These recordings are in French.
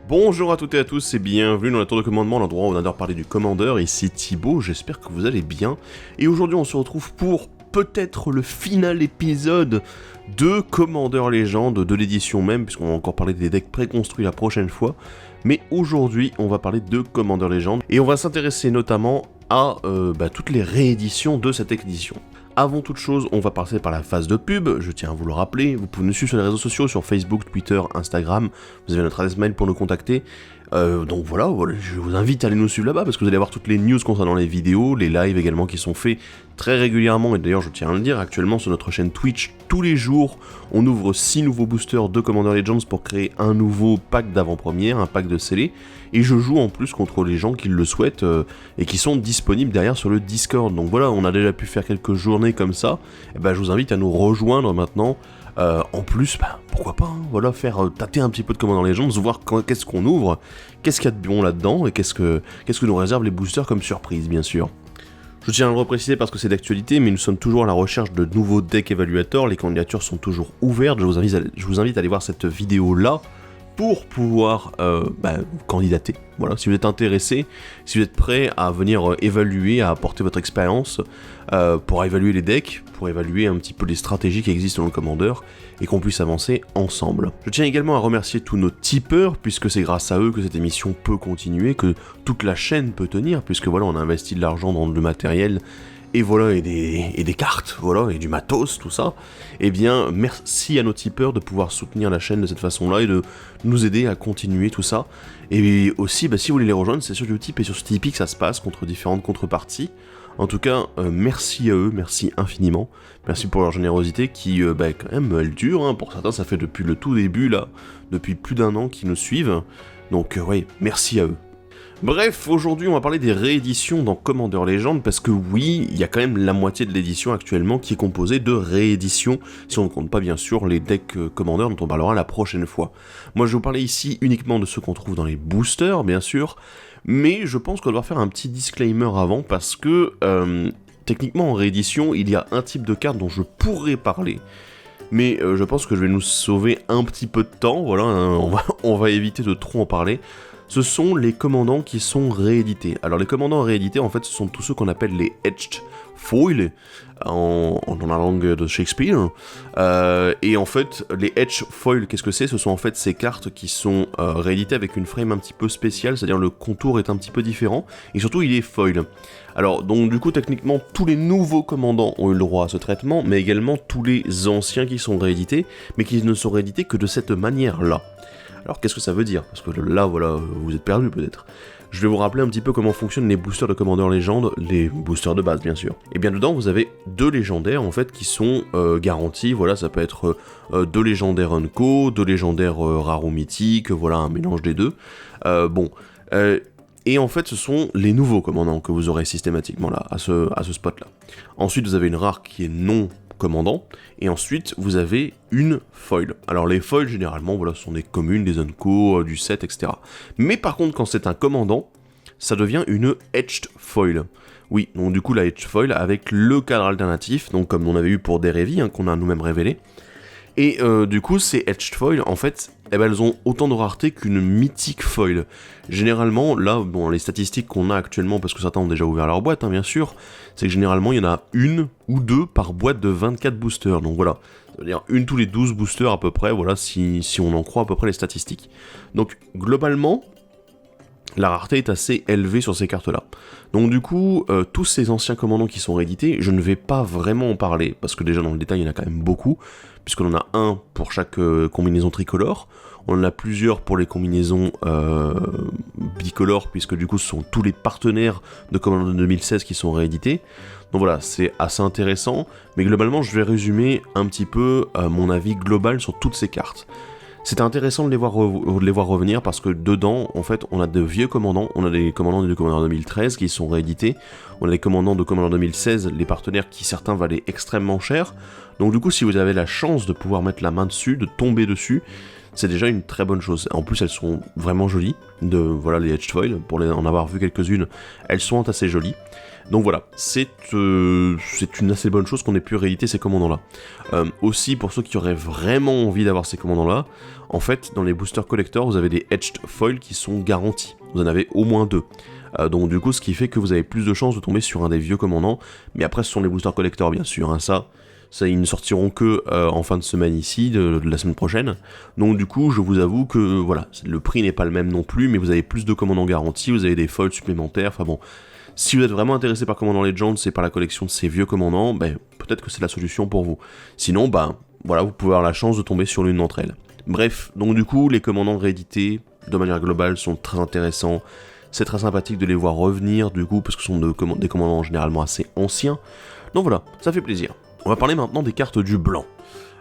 Bonjour à toutes et à tous et bienvenue dans la tour de commandement, l'endroit où on adore parler du commandeur. Ici Thibaut, j'espère que vous allez bien. Et aujourd'hui on se retrouve pour peut-être le final épisode de Commander Legends, de l'édition même, puisqu'on va encore parler des decks préconstruits la prochaine fois. Mais aujourd'hui on va parler de Commander Legends et on va s'intéresser notamment à toutes les rééditions de cette édition. Avant toute chose, on va passer par la phase de pub, je tiens à vous le rappeler, vous pouvez nous suivre sur les réseaux sociaux, sur Facebook, Twitter, Instagram, vous avez notre adresse mail pour nous contacter, donc voilà, je vous invite à aller nous suivre là-bas, parce que vous allez avoir toutes les news concernant les vidéos, les lives également qui sont faits très régulièrement, et d'ailleurs je tiens à le dire, actuellement sur notre chaîne Twitch, tous les jours, on ouvre 6 nouveaux boosters de Commander Legends pour créer un nouveau pack d'avant-première, un pack de scellés, et je joue en plus contre les gens qui le souhaitent, et qui sont disponibles derrière sur le Discord, donc voilà, on a déjà pu faire quelques journées comme ça, et je vous invite à nous rejoindre maintenant. En plus, pourquoi pas, voilà, faire tâter un petit peu de Commander Legends, voir qu'est-ce qu'on ouvre, qu'est-ce qu'il y a de bon là-dedans, et qu'est-ce que nous réservent les boosters comme surprise, bien sûr. Je tiens à le repréciser parce que c'est d'actualité, mais nous sommes toujours à la recherche de nouveaux decks évaluateurs, les candidatures sont toujours ouvertes, je vous invite à aller voir cette vidéo-là, pour pouvoir candidater. Voilà, si vous êtes intéressé, si vous êtes prêt à venir évaluer, à apporter votre expérience pour évaluer les decks, pour évaluer un petit peu les stratégies qui existent dans le Commander et qu'on puisse avancer ensemble. Je tiens également à remercier tous nos tipeurs, puisque c'est grâce à eux que cette émission peut continuer, que toute la chaîne peut tenir, puisque voilà, on a investi de l'argent dans le matériel, et voilà, et des cartes, voilà, et du matos, tout ça. Eh bien, merci à nos tipeurs de pouvoir soutenir la chaîne de cette façon-là et de nous aider à continuer tout ça. Et aussi, si vous voulez les rejoindre, c'est sur Utip et sur Tipeee que ça se passe, contre différentes contreparties. En tout cas, merci à eux, merci infiniment. Merci pour leur générosité qui, quand même, elle dure, hein. Pour certains, ça fait depuis le tout début, là, depuis plus d'1 an qu'ils nous suivent. Donc, ouais, merci à eux. Bref, aujourd'hui on va parler des rééditions dans Commander Legends, parce que oui, il y a quand même la moitié de l'édition actuellement qui est composée de rééditions, si on ne compte pas bien sûr les decks Commander dont on parlera la prochaine fois. Moi je vais vous parler ici uniquement de ceux qu'on trouve dans les boosters, bien sûr, mais je pense qu'on doit faire un petit disclaimer avant, parce que techniquement en réédition, il y a un type de carte dont je pourrais parler, mais je pense que je vais nous sauver un petit peu de temps, voilà, hein, on va éviter de trop en parler. Ce sont les commandants qui sont réédités. Alors les commandants réédités, en fait, ce sont tous ceux qu'on appelle les Etched Foil, dans la langue de Shakespeare. Et en fait, les Etched Foil, qu'est-ce que c'est ? Ce sont en fait ces cartes qui sont rééditées avec une frame un petit peu spéciale, c'est-à-dire le contour est un petit peu différent, et surtout il est foil. Alors, donc du coup, techniquement, tous les nouveaux commandants ont eu le droit à ce traitement, mais également tous les anciens qui sont réédités, mais qui ne sont réédités que de cette manière-là. Alors qu'est-ce que ça veut dire ? Parce que là, voilà, vous êtes perdu peut-être. Je vais vous rappeler un petit peu comment fonctionnent les boosters de Commander Legends, les boosters de base bien sûr. Et bien dedans, vous avez 2 légendaires en fait qui sont garantis, voilà, ça peut être 2 légendaires Unco, 2 légendaires rares ou mythiques, voilà, un mélange des deux. Et en fait, ce sont les nouveaux commandants que vous aurez systématiquement là, à ce spot-là. Ensuite, vous avez une rare qui est non commandant, et ensuite vous avez une foil. Alors les foils généralement, voilà, ce sont des communes, des unco, du set, etc. Mais par contre, quand c'est un commandant, ça devient une etched foil. Oui, donc du coup la etched foil avec le cadre alternatif, donc comme on avait eu pour Derevi, qu'on a nous-mêmes révélé. Et du coup, ces Etched Foil, en fait, elles ont autant de rareté qu'une mythique foil. Généralement, là, bon, les statistiques qu'on a actuellement, parce que certains ont déjà ouvert leur boîte, bien sûr, c'est que généralement, il y en a 1 ou 2 par boîte de 24 boosters. Donc voilà, ça veut dire 1 tous les 12 boosters à peu près, voilà, si on en croit à peu près les statistiques. Donc, globalement, la rareté est assez élevée sur ces cartes-là. Donc du coup, tous ces anciens commandants qui sont réédités, je ne vais pas vraiment en parler, parce que déjà dans le détail, il y en a quand même beaucoup, puisqu'on en a un pour chaque combinaison tricolore, on en a plusieurs pour les combinaisons bicolores, puisque du coup ce sont tous les partenaires de Commander 2016 qui sont réédités. Donc voilà, c'est assez intéressant, mais globalement je vais résumer un petit peu mon avis global sur toutes ces cartes. C'était intéressant de les voir revenir parce que dedans, en fait, on a de vieux commandants, on a des commandants de Commander 2013 qui sont réédités, on a des commandants de Commander 2016, les partenaires qui certains valaient extrêmement cher. Donc du coup, si vous avez la chance de pouvoir mettre la main dessus, de tomber dessus, c'est déjà une très bonne chose. En plus, elles sont vraiment jolies, voilà les Edged Foil, pour en avoir vu quelques-unes, elles sont assez jolies. Donc voilà, c'est une assez bonne chose qu'on ait pu rééditer ces commandants-là. Aussi, pour ceux qui auraient vraiment envie d'avoir ces commandants-là, en fait, dans les boosters collector, vous avez des Edged Foil qui sont garantis. Vous en avez au moins 2. Donc du coup, ce qui fait que vous avez plus de chances de tomber sur un des vieux commandants. Mais après, ce sont les boosters collector, bien sûr. Hein, ça, ils ne sortiront que en fin de semaine ici, de la semaine prochaine. Donc du coup, je vous avoue que voilà, le prix n'est pas le même non plus, mais vous avez plus de commandants garantis, vous avez des foils supplémentaires, enfin bon... Si vous êtes vraiment intéressé par Commandant Legends et par la collection de ces vieux commandants, peut-être que c'est la solution pour vous. Sinon, voilà, vous pouvez avoir la chance de tomber sur l'une d'entre elles. Bref, donc du coup, les commandants réédités, de manière globale, sont très intéressants. C'est très sympathique de les voir revenir, du coup, parce que ce sont des commandants généralement assez anciens. Donc voilà, ça fait plaisir. On va parler maintenant des cartes du blanc.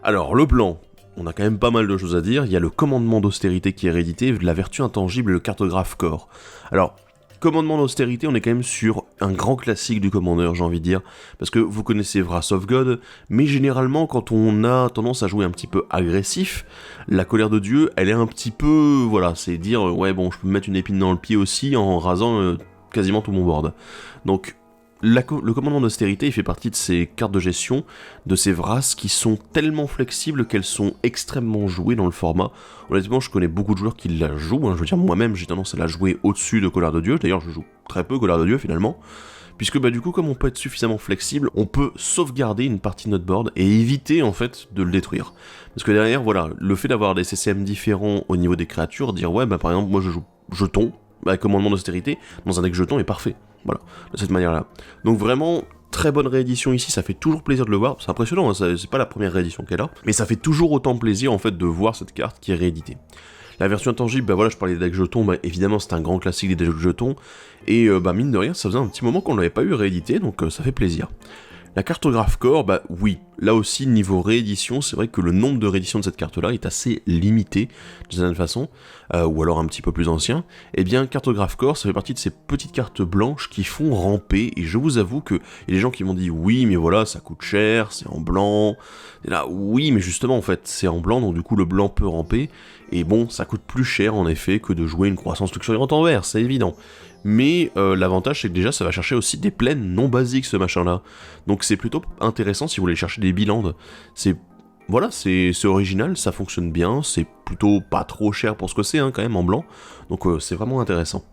Alors, le blanc, on a quand même pas mal de choses à dire. Il y a le commandement d'austérité qui est réédité, la vertu intangible et le cartographe corps. Alors... Commandement d'austérité, on est quand même sur un grand classique du commandeur, j'ai envie de dire, parce que vous connaissez Wrath of God, mais généralement, quand on a tendance à jouer un petit peu agressif, la colère de Dieu, elle est un petit peu, voilà, c'est dire, ouais bon, je peux me mettre une épine dans le pied aussi en rasant quasiment tout mon board. Donc, le commandement d'austérité, il fait partie de ces cartes de gestion, de ces Wraths qui sont tellement flexibles qu'elles sont extrêmement jouées dans le format. Honnêtement, je connais beaucoup de joueurs qui la jouent, je veux dire, moi-même, j'ai tendance à la jouer au-dessus de Colère de Dieu, d'ailleurs, je joue très peu Colère de Dieu, finalement, puisque du coup, comme on peut être suffisamment flexible, on peut sauvegarder une partie de notre board et éviter, en fait, de le détruire. Parce que derrière, voilà, le fait d'avoir des CCM différents au niveau des créatures, dire, ouais, par exemple, moi je joue jeton, commandement d'austérité, dans un deck jeton est parfait. Voilà, de cette manière-là. Donc vraiment, très bonne réédition ici, ça fait toujours plaisir de le voir, c'est impressionnant, hein, c'est pas la première réédition qu'elle a, mais ça fait toujours autant plaisir en fait de voir cette carte qui est rééditée. La version intangible, voilà, je parlais des decks jetons, évidemment c'est un grand classique des decks jetons, et mine de rien, ça faisait un petit moment qu'on l'avait pas eu réédité, donc ça fait plaisir. La cartographe corps, oui, là aussi, niveau réédition, c'est vrai que le nombre de rééditions de cette carte-là est assez limité, d'une certaine façon, ou alors un petit peu plus ancien. Eh bien, cartographe corps, ça fait partie de ces petites cartes blanches qui font ramper, et je vous avoue qu'il y a des gens qui m'ont dit, oui, mais voilà, ça coûte cher, c'est en blanc, et là, oui, mais justement, en fait, c'est en blanc, donc du coup, le blanc peut ramper, et bon, ça coûte plus cher, en effet, que de jouer une croissance luxuriante en vert, c'est évident. Mais l'avantage c'est que déjà ça va chercher aussi des plaines non basiques ce machin là. Donc c'est plutôt intéressant si vous voulez chercher des bilandes. C'est original, ça fonctionne bien, c'est plutôt pas trop cher pour ce que c'est quand même en blanc. Donc c'est vraiment intéressant.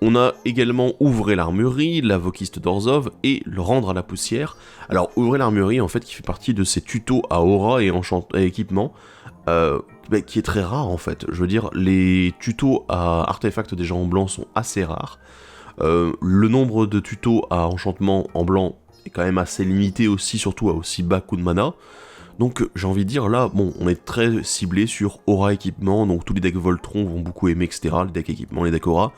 On a également Ouvrez l'armurerie, la Vokiste d'Orzhov et le Rendre à la poussière. Alors Ouvrez l'armurerie en fait qui fait partie de ces tutos à aura et équipement. Qui est très rare en fait. Je veux dire, les tutos à artefacts déjà en blanc sont assez rares. Le nombre de tutos à enchantement en blanc est quand même assez limité aussi, surtout à aussi bas coût de mana. Donc j'ai envie de dire là, bon, on est très ciblé sur aura équipement, donc tous les decks Voltron vont beaucoup aimer, etc. Les decks équipement, les decks aura.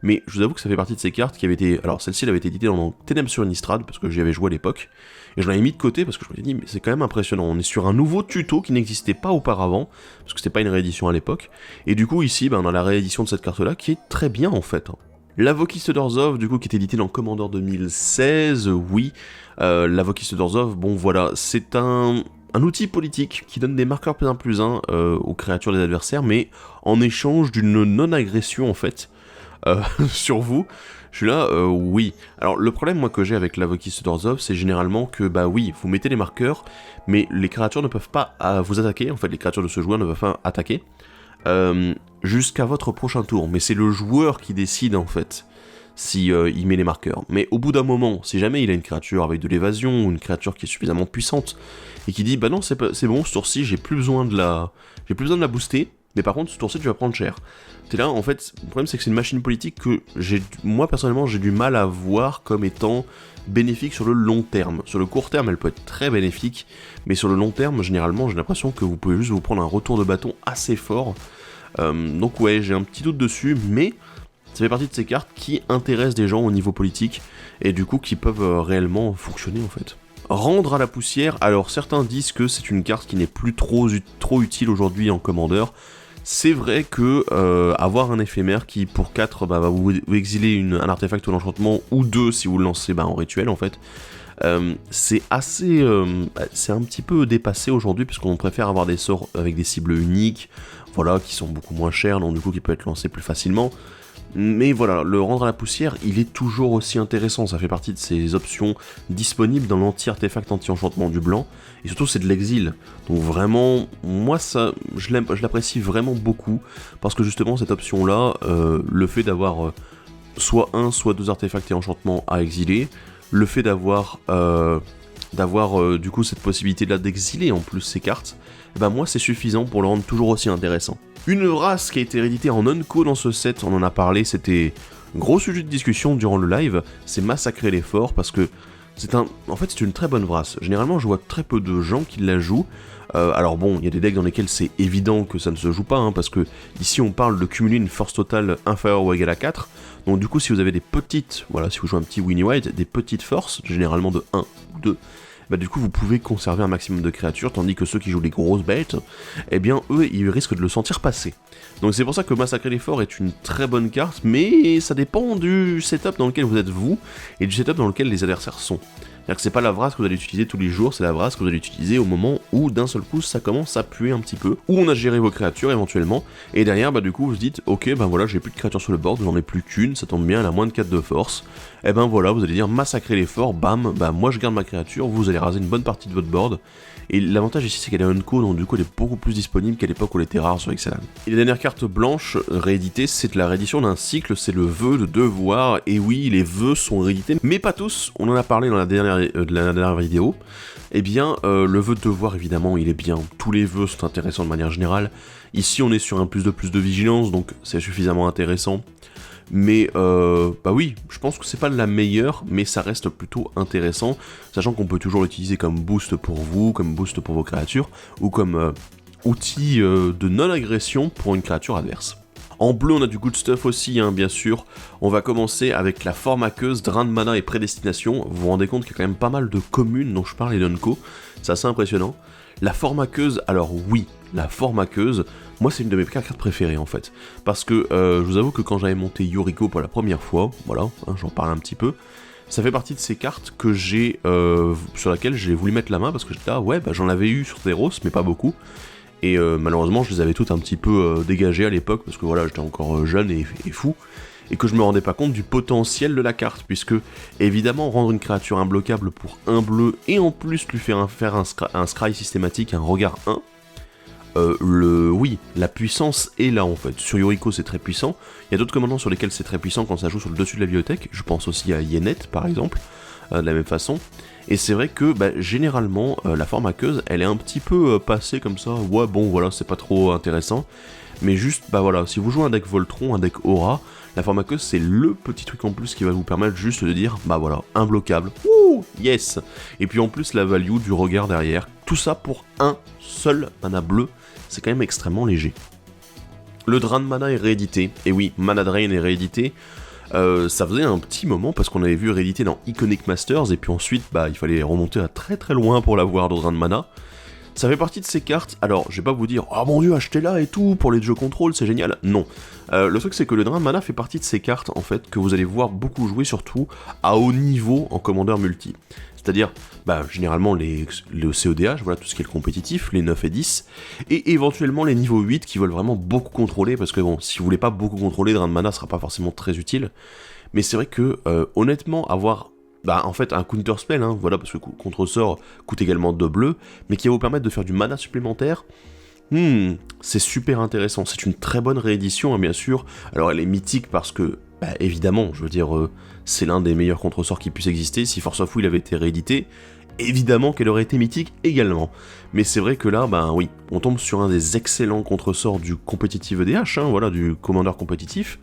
Mais je vous avoue que ça fait partie de ces cartes qui avaient été... Alors celle-ci elle avait été éditée dans Ténèbres sur Innistrad, parce que j'y avais joué à l'époque. Et je l'avais mis de côté parce que je me suis dit, mais c'est quand même impressionnant. On est sur un nouveau tuto qui n'existait pas auparavant, parce que c'était pas une réédition à l'époque. Et du coup ici, on a la réédition de cette carte-là qui est très bien en fait. La Vokiste d'Orzhov, du coup, qui est éditée dans Commander 2016, oui. La Vokiste d'Orzhov, bon voilà, c'est un outil politique qui donne des marqueurs +1/+1 aux créatures des adversaires, mais en échange d'une non-agression en fait. Sur vous, je suis là, oui. Alors le problème moi que j'ai avec la Vokiste d'Orzhov, c'est généralement que oui, vous mettez les marqueurs, mais les créatures ne peuvent pas vous attaquer, en fait les créatures de ce joueur ne peuvent pas attaquer, jusqu'à votre prochain tour, mais c'est le joueur qui décide en fait, si il met les marqueurs. Mais au bout d'un moment, si jamais il a une créature avec de l'évasion, ou une créature qui est suffisamment puissante, et qui dit, non c'est bon, ce tour-ci j'ai plus besoin de la booster, mais par contre ce tour-ci tu vas prendre cher. T'es là, en fait, le problème c'est que c'est une machine politique que moi personnellement j'ai du mal à voir comme étant bénéfique sur le long terme. Sur le court terme elle peut être très bénéfique, mais sur le long terme généralement j'ai l'impression que vous pouvez juste vous prendre un retour de bâton assez fort. Donc ouais, j'ai un petit doute dessus, mais ça fait partie de ces cartes qui intéressent des gens au niveau politique, et du coup qui peuvent réellement fonctionner en fait. Rendre à la poussière, alors certains disent que c'est une carte qui n'est plus trop utile aujourd'hui en Commander. C'est vrai que avoir un éphémère qui pour 4 va vous exiler un artefact ou l'enchantement, ou 2 si vous le lancez en rituel en fait, c'est assez... c'est un petit peu dépassé aujourd'hui, puisqu'on préfère avoir des sorts avec des cibles uniques, voilà, qui sont beaucoup moins chers, donc du coup qui peut être lancé plus facilement. Mais voilà, le rendre à la poussière, il est toujours aussi intéressant, ça fait partie de ces options disponibles dans l'anti-artefact anti-enchantement du blanc, et surtout c'est de l'exil, donc vraiment, moi ça, je l'apprécie vraiment beaucoup, parce que justement cette option-là, le fait d'avoir soit un, soit 2 artefacts et enchantements à exiler, le fait d'avoir du coup cette possibilité-là d'exiler en plus ces cartes, et ben moi c'est suffisant pour le rendre toujours aussi intéressant. Une race qui a été rééditée en Unco dans ce set, on en a parlé, c'était un gros sujet de discussion durant le live, c'est Massacrer les Forts, parce que c'est une très bonne race. Généralement, je vois très peu de gens qui la jouent. Alors bon, il y a des decks dans lesquels c'est évident que ça ne se joue pas, hein, parce que ici on parle de cumuler une force totale inférieure ou égale à 4. Donc du coup, si vous avez des petites, voilà, si vous jouez un petit Winnie White, des petites forces, généralement de 1 ou 2, bah du coup vous pouvez conserver un maximum de créatures, tandis que ceux qui jouent les grosses bêtes, eh bien eux ils risquent de le sentir passer. Donc c'est pour ça que Massacrer les Forts est une très bonne carte, mais ça dépend du setup dans lequel vous êtes vous, et du setup dans lequel les adversaires sont. C'est-à-dire que c'est pas la vrasse que vous allez utiliser tous les jours, c'est la vrasse que vous allez utiliser au moment où d'un seul coup ça commence à puer un petit peu, où on a géré vos créatures éventuellement, et derrière bah du coup vous vous dites ok ben voilà j'ai plus de créatures sur le board, j'en ai plus qu'une, ça tombe bien, elle a moins de 4 de force, et ben voilà vous allez dire Massacrer les Forts, bam, bah moi je garde ma créature, vous allez raser une bonne partie de votre board, et l'avantage ici c'est qu'elle est unco, donc du coup elle est beaucoup plus disponible qu'à l'époque où elle était rare sur Ixalan. Et la dernière carte blanche rééditée, c'est la réédition d'un cycle, c'est le vœu de devoir, et oui les vœux sont réédités, mais pas tous, on en a parlé dans la dernière vidéo. Eh bien le vœu de devoir évidemment il est bien, tous les vœux sont intéressants de manière générale, ici on est sur un plus de vigilance donc c'est suffisamment intéressant. Mais bah oui, je pense que c'est pas la meilleure, mais ça reste plutôt intéressant, sachant qu'on peut toujours l'utiliser comme boost pour vous, comme boost pour vos créatures, ou comme outil de non-agression pour une créature adverse. En bleu, on a du good stuff aussi, hein, bien sûr. On va commencer avec la forme aqueuse, drain de mana et prédestination. Vous vous rendez compte qu'il y a quand même pas mal de communes dont je parle et d'Unco, c'est assez impressionnant. La forme aqueuse, alors oui, la forme aqueuse, moi c'est une de mes cartes préférées en fait. Parce que je vous avoue que quand j'avais monté Yuriko pour la première fois, voilà, hein, j'en parle un petit peu, ça fait partie de ces cartes que j'ai, sur laquelle j'ai voulu mettre la main parce que j'étais là, ouais, bah j'en avais eu sur Theros, mais pas beaucoup. Et malheureusement je les avais toutes un petit peu dégagées à l'époque, parce que voilà, j'étais encore jeune et fou. Et que je me rendais pas compte du potentiel de la carte, puisque évidemment rendre une créature imbloquable pour un bleu, et en plus lui faire un scry systématique, un regard 1, oui, la puissance est là en fait. Sur Yuriko c'est très puissant, il y a d'autres commandants sur lesquels c'est très puissant quand ça joue sur le dessus de la bibliothèque, je pense aussi à Yenet par exemple, de la même façon. Et c'est vrai que généralement la forme aqueuse elle est un petit peu passée comme ça, ouais bon voilà c'est pas trop intéressant. Mais juste, bah voilà, si vous jouez un deck Voltron, un deck Aura, la forme aqueuse c'est le petit truc en plus qui va vous permettre juste de dire, bah voilà, imbloquable, ouh, yes. Et puis en plus la value du regard derrière, tout ça pour un seul mana bleu, c'est quand même extrêmement léger. Le drain de mana est réédité, et oui, Mana Drain est réédité, ça faisait un petit moment parce qu'on avait vu réédité dans Iconic Masters, et puis ensuite, bah il fallait remonter à très très loin pour l'avoir, le drain de mana. Ça fait partie de ces cartes, alors je vais pas vous dire « Oh mon dieu, achetez-la et tout, pour les jeux contrôle, c'est génial !» Non. Le truc c'est que le drain de mana fait partie de ces cartes, en fait, que vous allez voir beaucoup jouer, surtout à haut niveau en commandeur multi. C'est-à-dire, généralement le CEDH, voilà, tout ce qui est le compétitif, les 9 et 10, et éventuellement les niveaux 8 qui veulent vraiment beaucoup contrôler, parce que bon, si vous voulez pas beaucoup contrôler, drain de mana sera pas forcément très utile. Mais c'est vrai que, honnêtement, avoir... en fait un counter spell, hein, voilà, parce que contre-sort coûte également 2 bleus, mais qui va vous permettre de faire du mana supplémentaire, c'est super intéressant, c'est une très bonne réédition, hein, bien sûr. Alors elle est mythique parce que, évidemment, je veux dire, c'est l'un des meilleurs contre-sorts qui puisse exister. Si Force of Will avait été réédité, évidemment qu'elle aurait été mythique également. Mais c'est vrai que là, oui, on tombe sur un des excellents contre-sorts du compétitif EDH, hein, voilà, du commandeur compétitif.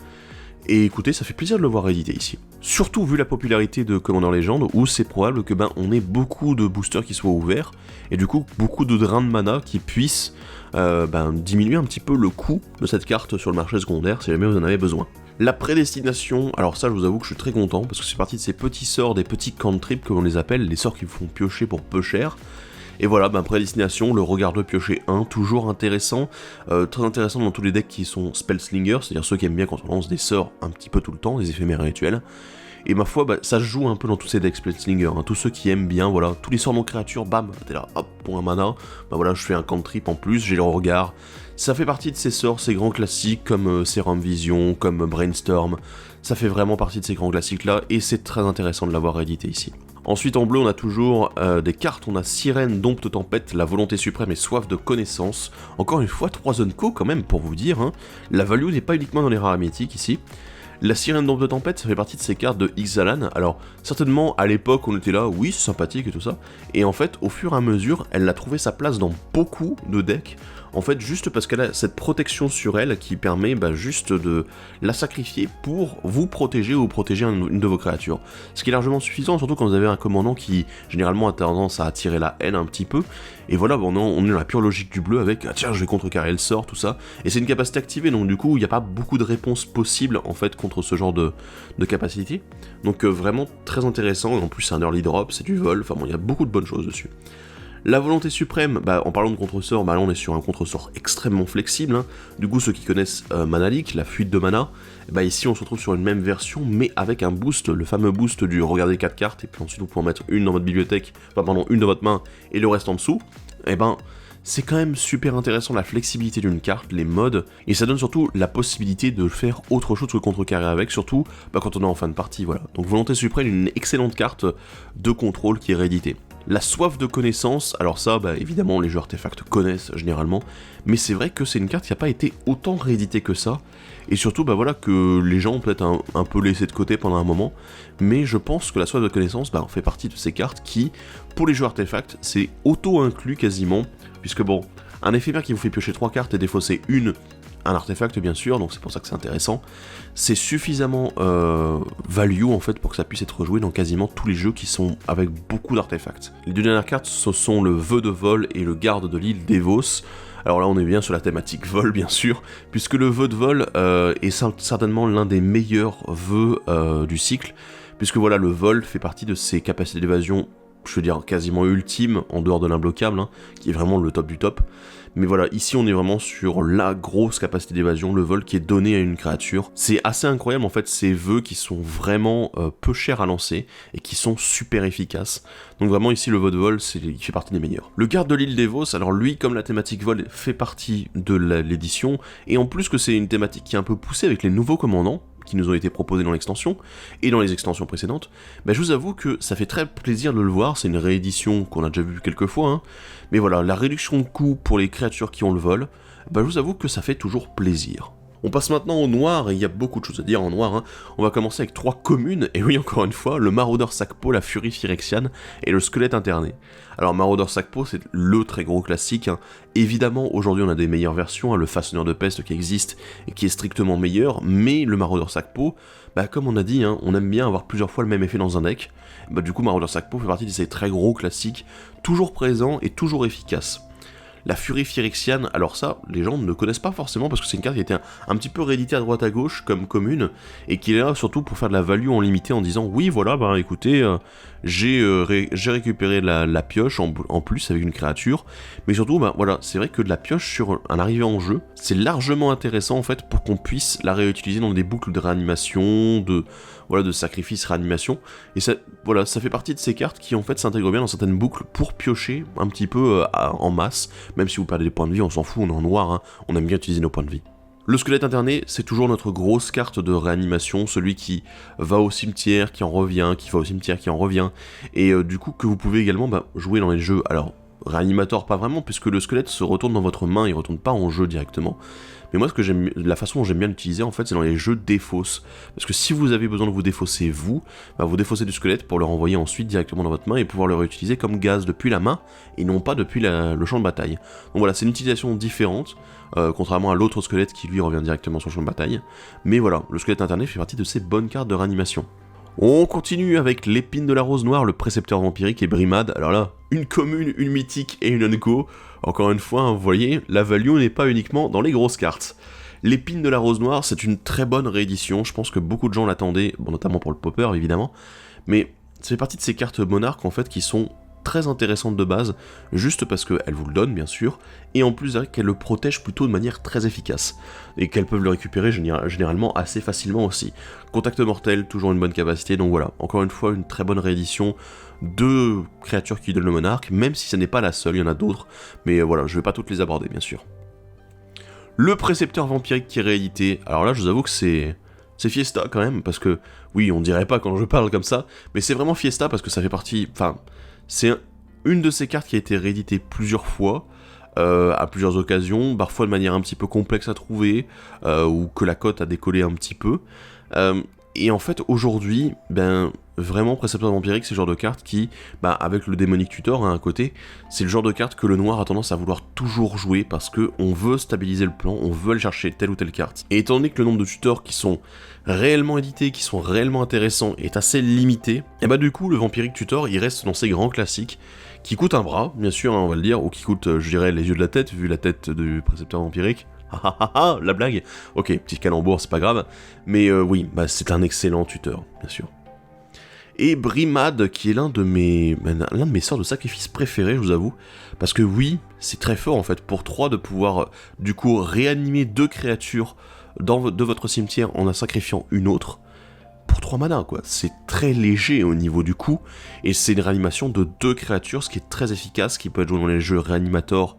Et écoutez, ça fait plaisir de le voir réédité ici. Surtout vu la popularité de Commander Legend, où c'est probable que on ait beaucoup de boosters qui soient ouverts, et du coup beaucoup de drains de mana qui puissent diminuer un petit peu le coût de cette carte sur le marché secondaire si jamais vous en avez besoin. La prédestination, alors ça je vous avoue que je suis très content, parce que c'est partie de ces petits sorts, des petits cantrips comme on les appelle, les sorts qui vous font piocher pour peu cher. Et voilà, prédestination, le regard de piocher 1, toujours intéressant, très intéressant dans tous les decks qui sont Spellslinger, c'est-à-dire ceux qui aiment bien quand on lance des sorts un petit peu tout le temps, des éphémères rituels. Et ma foi, ça se joue un peu dans tous ces decks Spellslinger, hein. Tous ceux qui aiment bien, voilà, tous les sorts non créatures, bam, t'es là, hop, pour un mana, voilà, je fais un cantrip en plus, j'ai le regard. Ça fait partie de ces sorts, ces grands classiques comme Serum Vision, comme Brainstorm, ça fait vraiment partie de ces grands classiques là, et c'est très intéressant de l'avoir réédité ici. Ensuite en bleu on a toujours des cartes, on a Sirène, Dompte Tempête, la volonté suprême et soif de connaissance. Encore une fois 3 Unco quand même pour vous dire, hein. La value n'est pas uniquement dans les rares mythiques ici. La Sirène Dompte Tempête, ça fait partie de ces cartes de Ixalan. Alors, certainement, à l'époque, on était là, oui, c'est sympathique et tout ça. Et en fait, au fur et à mesure, elle a trouvé sa place dans beaucoup de decks. En fait, juste parce qu'elle a cette protection sur elle qui permet juste de la sacrifier pour vous protéger ou protéger une de vos créatures. Ce qui est largement suffisant, surtout quand vous avez un commandant qui, généralement, a tendance à attirer la haine un petit peu. Et voilà, on est dans la pure logique du bleu avec, ah tiens, je vais contrecarrer le sort, tout ça. Et c'est une capacité activée, donc du coup, il n'y a pas beaucoup de réponses possibles, en fait, contre ce genre de capacité. Donc vraiment très intéressant, et en plus c'est un early drop, c'est du vol, enfin bon, il y a beaucoup de bonnes choses dessus. La volonté suprême, en parlant de contre-sort, là on est sur un contre-sort extrêmement flexible, hein. Du coup ceux qui connaissent Mana Leak, la fuite de mana, ici on se retrouve sur une même version, mais avec un boost, le fameux boost du regarder 4 cartes, et puis ensuite vous pouvez en mettre une dans votre bibliothèque, une dans votre main, et le reste en dessous, c'est quand même super intéressant la flexibilité d'une carte, les modes, et ça donne surtout la possibilité de faire autre chose que contrecarrer avec, surtout quand on est en fin de partie, voilà. Donc Volonté Suprême, une excellente carte de contrôle qui est rééditée. La soif de connaissance, alors ça, évidemment, les jeux artefacts connaissent généralement, mais c'est vrai que c'est une carte qui n'a pas été autant rééditée que ça, et surtout, que les gens ont peut-être un peu laissé de côté pendant un moment, mais je pense que la soif de connaissance, fait partie de ces cartes qui, pour les jeux artefacts, c'est auto-inclus quasiment, puisque un éphémère qui vous fait piocher 3 cartes et défausser un artefact bien sûr, donc c'est pour ça que c'est intéressant, c'est suffisamment value en fait pour que ça puisse être joué dans quasiment tous les jeux qui sont avec beaucoup d'artefacts. Les deux dernières cartes, ce sont le vœu de vol et le garde de l'île d'Evos. Alors là on est bien sur la thématique vol bien sûr, puisque le vœu de vol est certainement l'un des meilleurs vœux du cycle, puisque voilà, le vol fait partie de ses capacités d'évasion, je veux dire quasiment ultime, en dehors de l'imbloquable, hein, qui est vraiment le top du top. Mais voilà, ici on est vraiment sur la grosse capacité d'évasion, le vol qui est donné à une créature. C'est assez incroyable en fait, ces vœux qui sont vraiment peu chers à lancer et qui sont super efficaces. Donc vraiment ici le vœu de vol, il fait partie des meilleurs. Le garde de l'île d'Evos, alors lui comme la thématique vol fait partie de l'édition, et en plus que c'est une thématique qui est un peu poussée avec les nouveaux commandants, qui nous ont été proposés dans l'extension, et dans les extensions précédentes, je vous avoue que ça fait très plaisir de le voir, c'est une réédition qu'on a déjà vue quelques fois, hein, mais voilà, la réduction de coût pour les créatures qui ont le vol, je vous avoue que ça fait toujours plaisir. On passe maintenant au noir, et il y a beaucoup de choses à dire en noir, hein. On va commencer avec 3 communes, et oui encore une fois, le Maraudeur Sakpo, la Furie Phyrexiane, et le Squelette Interné. Alors Maraudeur Sakpo, c'est le très gros classique, hein. Évidemment aujourd'hui on a des meilleures versions, hein, le Façonneur de Peste qui existe, et qui est strictement meilleur, mais le Maraudeur Sakpo, comme on a dit, hein, on aime bien avoir plusieurs fois le même effet dans un deck, du coup Maraudeur Sakpo fait partie de ces très gros classiques, toujours présents et toujours efficaces. La Furie Phyrexiane, alors ça, les gens ne connaissent pas forcément parce que c'est une carte qui a été un petit peu rééditée à droite à gauche comme commune, et qui est là surtout pour faire de la value en limité en disant oui voilà, écoutez, j'ai récupéré la pioche en plus avec une créature, mais surtout voilà, c'est vrai que de la pioche sur un arrivé en jeu, c'est largement intéressant en fait pour qu'on puisse la réutiliser dans des boucles de réanimation, de sacrifice réanimation, et ça, voilà, ça fait partie de ces cartes qui en fait s'intègrent bien dans certaines boucles pour piocher un petit peu en masse, même si vous perdez des points de vie, on s'en fout, on est en noir, hein, on aime bien utiliser nos points de vie. Le Squelette Interné, c'est toujours notre grosse carte de réanimation, celui qui va au cimetière, qui en revient, qui va au cimetière, qui en revient, et du coup que vous pouvez également jouer dans les jeux, alors réanimateur pas vraiment, puisque le squelette se retourne dans votre main, il retourne pas en jeu directement. Mais moi, la façon dont j'aime bien l'utiliser, en fait, c'est dans les jeux défausse. Parce que si vous avez besoin de vous défausser, vous défaussez du squelette pour le renvoyer ensuite directement dans votre main et pouvoir le réutiliser comme gaz depuis la main et non pas depuis le champ de bataille. Donc voilà, c'est une utilisation différente, contrairement à l'autre squelette qui lui revient directement sur le champ de bataille. Mais voilà, le Squelette Interné fait partie de ces bonnes cartes de réanimation. On continue avec l'épine de la rose noire, le précepteur vampirique et Brimade. Alors là, une commune, une mythique et une unco. Encore une fois, vous voyez, la value n'est pas uniquement dans les grosses cartes. L'épine de la rose noire, c'est une très bonne réédition, je pense que beaucoup de gens l'attendaient, notamment pour le popper évidemment, mais ça fait partie de ces cartes monarques en fait qui sont très intéressante de base, juste parce qu'elle vous le donne bien sûr, et en plus qu'elle le protège plutôt de manière très efficace, et qu'elles peuvent le récupérer généralement assez facilement aussi. Contact mortel, toujours une bonne capacité, donc voilà, encore une fois une très bonne réédition de créatures qui donnent le monarque, même si ce n'est pas la seule, il y en a d'autres, mais voilà, je vais pas toutes les aborder bien sûr. Le précepteur vampirique qui est réédité, alors là je vous avoue que c'est fiesta quand même, parce que, oui, on dirait pas quand je parle comme ça, mais c'est vraiment fiesta parce que ça fait partie, enfin, c'est une de ces cartes qui a été rééditée plusieurs fois, à plusieurs occasions, parfois de manière un petit peu complexe à trouver, ou que la cote a décollé un petit peu, et en fait, aujourd'hui, ben, vraiment, Précepteur Vampirique, c'est le genre de carte qui, bah, avec le Démonique Tutor, à un côté, c'est le genre de carte que le noir a tendance à vouloir toujours jouer, parce que on veut stabiliser le plan, on veut aller chercher telle ou telle carte. Et étant donné que le nombre de tutors qui sont réellement édités, qui sont réellement intéressants, est assez limité, et bah du coup, le Vampirique Tutor, il reste dans ses grands classiques, qui coûtent un bras, bien sûr, hein, on va le dire, ou qui coûtent, je dirais, les yeux de la tête, vu la tête du Précepteur Vampirique. Ah ah ah, la blague. Ok, petit calembour, c'est pas grave. Mais oui, bah, c'est un excellent tuteur, bien sûr. Et Brimad, qui est l'un de mes sorts de sacrifice préférés, je vous avoue. Parce que oui, c'est très fort en fait, pour 3 de pouvoir, du coup, réanimer 2 créatures de votre cimetière en sacrifiant une autre. Pour 3 mana, quoi. C'est très léger au niveau du coût. Et c'est une réanimation de 2 créatures, ce qui est très efficace, qui peut être joué dans les jeux Reanimator,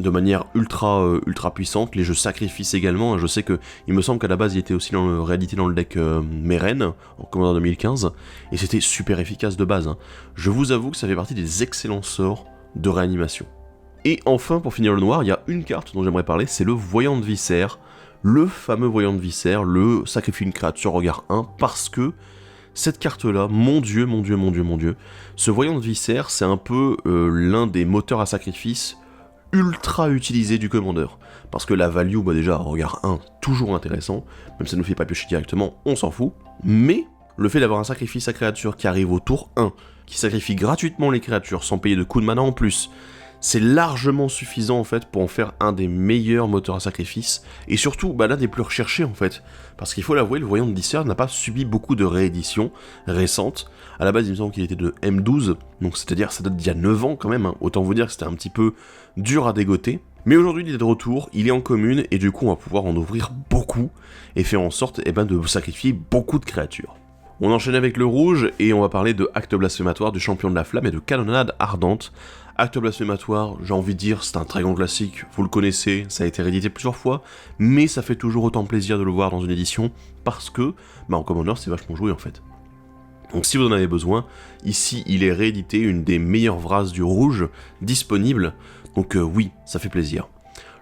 de manière ultra puissante. Les jeux Sacrifice également, je sais que il me semble qu'à la base il était aussi réédité dans le deck Meren en Commander 2015 et c'était super efficace de base, hein. Je vous avoue que ça fait partie des excellents sorts de réanimation. Et enfin, pour finir le noir, il y a une carte dont j'aimerais parler, c'est le Voyant de Viscère, le fameux Voyant de Viscère, le sacrifie une créature regard 1, parce que cette carte-là, mon dieu, ce Voyant de Viscère, c'est un peu l'un des moteurs à sacrifice ultra utilisé du commandeur, parce que la value, bah déjà, regard 1, toujours intéressant, même si ça ne nous fait pas piocher directement, on s'en fout, mais le fait d'avoir un sacrifice à créature qui arrive au tour 1, qui sacrifie gratuitement les créatures sans payer de coût de mana en plus, c'est largement suffisant en fait pour en faire un des meilleurs moteurs à sacrifice, et surtout bah, l'un des plus recherchés en fait, parce qu'il faut l'avouer, le Voyant de Viscère n'a pas subi beaucoup de rééditions récentes. À la base il me semble qu'il était de M12, donc c'est-à-dire ça date d'il y a 9 ans quand même, hein. Autant vous dire que c'était un petit peu dur à dégoter, mais aujourd'hui il est de retour, il est en commune, et du coup on va pouvoir en ouvrir beaucoup, et faire en sorte de sacrifier beaucoup de créatures. On enchaîne avec le rouge, et on va parler de Acte Blasphématoire, du Champion de la Flamme et de Canonnade Ardente. Acte Blasphématoire, j'ai envie de dire, c'est un très grand classique, vous le connaissez, ça a été réédité plusieurs fois, mais ça fait toujours autant plaisir de le voir dans une édition, parce que, bah en Commander c'est vachement joué en fait. Donc si vous en avez besoin, ici il est réédité, une des meilleures Vras du rouge disponible, donc oui, ça fait plaisir.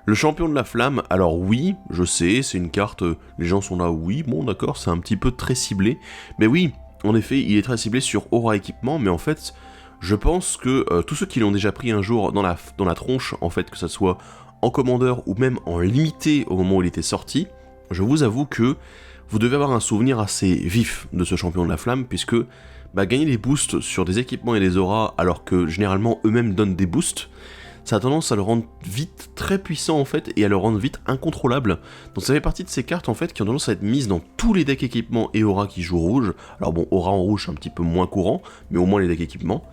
Le Champion de la Flamme, alors oui, je sais, c'est une carte, les gens sont là, oui, bon d'accord, c'est un petit peu très ciblé, mais oui, en effet, il est très ciblé sur Aura Équipement, mais en fait, je pense que tous ceux qui l'ont déjà pris un jour dans la tronche, en fait, que ça soit en commandeur ou même en limité au moment où il était sorti, je vous avoue que vous devez avoir un souvenir assez vif de ce Champion de la Flamme, puisque gagner des boosts sur des équipements et des auras, alors que généralement eux-mêmes donnent des boosts, ça a tendance à le rendre vite très puissant en fait, et à le rendre vite incontrôlable. Donc ça fait partie de ces cartes en fait qui ont tendance à être mises dans tous les decks équipements et aura qui jouent rouge. Alors bon, aura en rouge c'est un petit peu moins courant, mais au moins les decks équipements.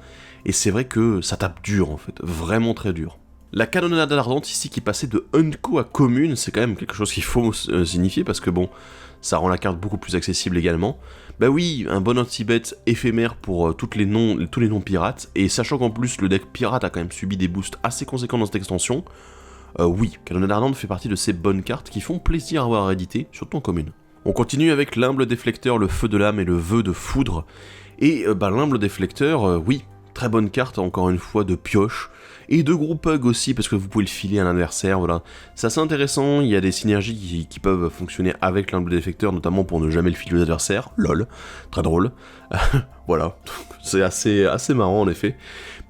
Et c'est vrai que ça tape dur en fait, vraiment très dur. La Canonnade Ardente ici qui passait de Unco à commune, c'est quand même quelque chose qu'il faut signifier parce que bon, ça rend la carte beaucoup plus accessible également. Bah oui, un bon anti-bet éphémère pour tous les noms pirates, et sachant qu'en plus le deck pirate a quand même subi des boosts assez conséquents dans cette extension, oui, Canonnade Ardente fait partie de ces bonnes cartes qui font plaisir à avoir à éditer, surtout en commune. On continue avec l'Humble Déflecteur, le Feu de l'âme et le Vœu de foudre, et l'Humble Déflecteur, oui, très bonne carte encore une fois de pioche, et de gros pug aussi, parce que vous pouvez le filer à un adversaire, voilà. C'est assez intéressant, il y a des synergies qui peuvent fonctionner avec l'Humble Déflecteur, notamment pour ne jamais le filer aux adversaires, lol, très drôle. Voilà, c'est assez marrant en effet.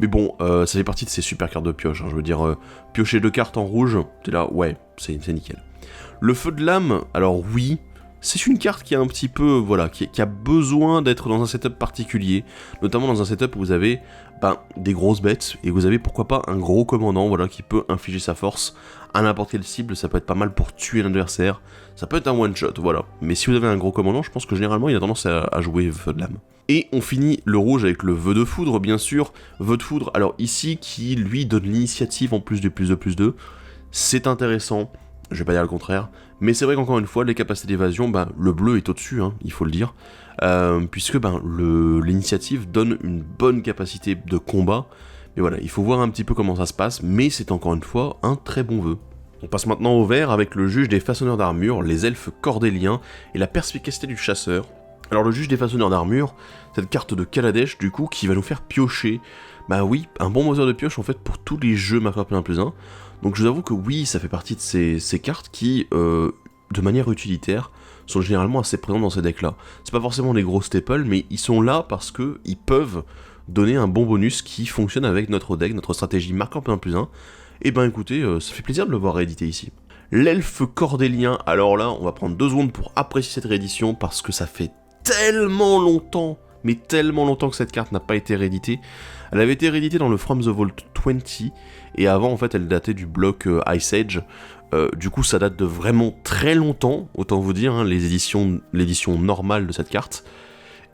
Mais bon, ça fait partie de ces super cartes de pioche, hein. Je veux dire, piocher 2 cartes en rouge, t'es là, ouais, c'est nickel. Le Feu de l'âme, alors oui, c'est une carte qui a un petit peu, voilà, qui a besoin d'être dans un setup particulier, notamment dans un setup où vous avez des grosses bêtes, et vous avez pourquoi pas un gros commandant, voilà, qui peut infliger sa force à n'importe quelle cible. Ça peut être pas mal pour tuer l'adversaire, ça peut être un one shot, voilà. Mais si vous avez un gros commandant, je pense que généralement il a tendance à jouer Feu de l'âme. Et on finit le rouge avec le vœu de foudre, bien sûr. Vœu de foudre, alors ici, qui lui donne l'initiative en plus de plus de plus 2. C'est intéressant, je vais pas dire le contraire. Mais c'est vrai qu'encore une fois, les capacités d'évasion, le bleu est au-dessus, hein, il faut le dire. Puisque l'initiative donne une bonne capacité de combat. Mais voilà, il faut voir un petit peu comment ça se passe. Mais c'est encore une fois un très bon vœu. On passe maintenant au vert avec le juge des façonneurs d'armure, les elfes cordéliens et la perspicacité du chasseur. Alors le juge des façonneurs d'armure, cette carte de Kaladesh du coup qui va nous faire piocher. Bah oui, un bon moteur de pioche en fait pour tous les jeux marqueurs +1+1. Donc je vous avoue que oui, ça fait partie de ces cartes qui, de manière utilitaire, sont généralement assez présentes dans ces decks là. C'est pas forcément des gros staples, mais ils sont là parce que ils peuvent donner un bon bonus qui fonctionne avec notre deck, notre stratégie marqueur +1+1. Et ben écoutez, ça fait plaisir de le voir réédité ici. L'elfe cordélien, alors là, on va prendre 2 secondes pour apprécier cette réédition parce que ça fait tellement longtemps, mais tellement longtemps que cette carte n'a pas été rééditée. Elle avait été rééditée dans le From the Vault 20, et avant en fait elle datait du bloc Ice Age. Du coup ça date de vraiment très longtemps, autant vous dire, hein, l'édition normale de cette carte.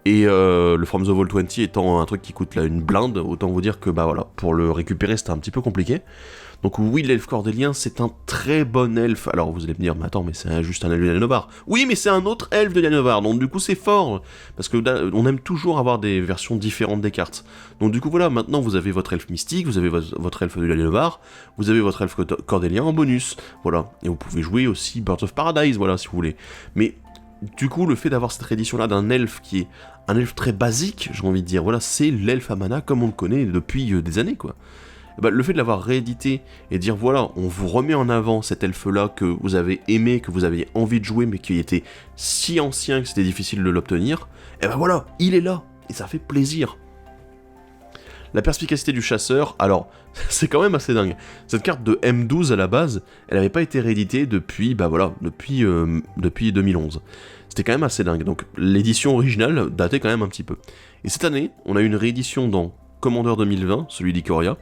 Et le From the Vault 20 étant un truc qui coûte là une blinde, autant vous dire que voilà, pour le récupérer c'était un petit peu compliqué. Donc oui, l'elfe cordélien, c'est un très bon elfe. Alors vous allez me dire, mais attends, mais c'est juste un elfe de Yanovar. Oui, mais c'est un autre elfe de Yanovar, donc du coup c'est fort. Parce que là, on aime toujours avoir des versions différentes des cartes. Donc du coup voilà, maintenant vous avez votre elfe mystique, vous avez votre elfe de Yanovar, vous avez votre elfe cordélien en bonus. Voilà, et vous pouvez jouer aussi Birds of Paradise, voilà, si vous voulez. Mais du coup, le fait d'avoir cette réédition-là d'un elfe qui est un elfe très basique, j'ai envie de dire, voilà, c'est l'elfe à mana comme on le connaît depuis des années, quoi. Le fait de l'avoir réédité et dire voilà, on vous remet en avant cet elfe-là que vous avez aimé, que vous aviez envie de jouer, mais qui était si ancien que c'était difficile de l'obtenir, et voilà, il est là, et ça fait plaisir. La perspicacité du chasseur, alors, c'est quand même assez dingue. Cette carte de M12 à la base, elle n'avait pas été rééditée depuis, depuis 2011. C'était quand même assez dingue, donc l'édition originale datait quand même un petit peu. Et cette année, on a eu une réédition dans Commander 2020, celui d'Ikoria,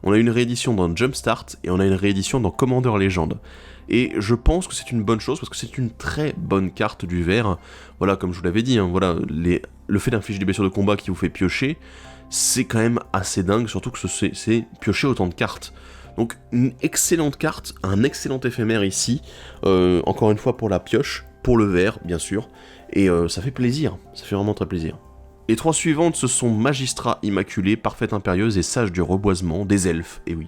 on a une réédition dans Jumpstart, et on a une réédition dans Commander Legend. Et je pense que c'est une bonne chose, parce que c'est une très bonne carte du vert. Voilà, comme je vous l'avais dit, hein, voilà, le fait d'infliger des blessures de combat qui vous fait piocher, c'est quand même assez dingue, surtout que c'est piocher autant de cartes. Donc une excellente carte, un excellent éphémère ici, encore une fois pour la pioche, pour le vert bien sûr, et ça fait plaisir, ça fait vraiment très plaisir. Les 3 suivantes, ce sont Magistrat Immaculé, Parfaite Impérieuse et Sage du Reboisement, des elfes, et oui,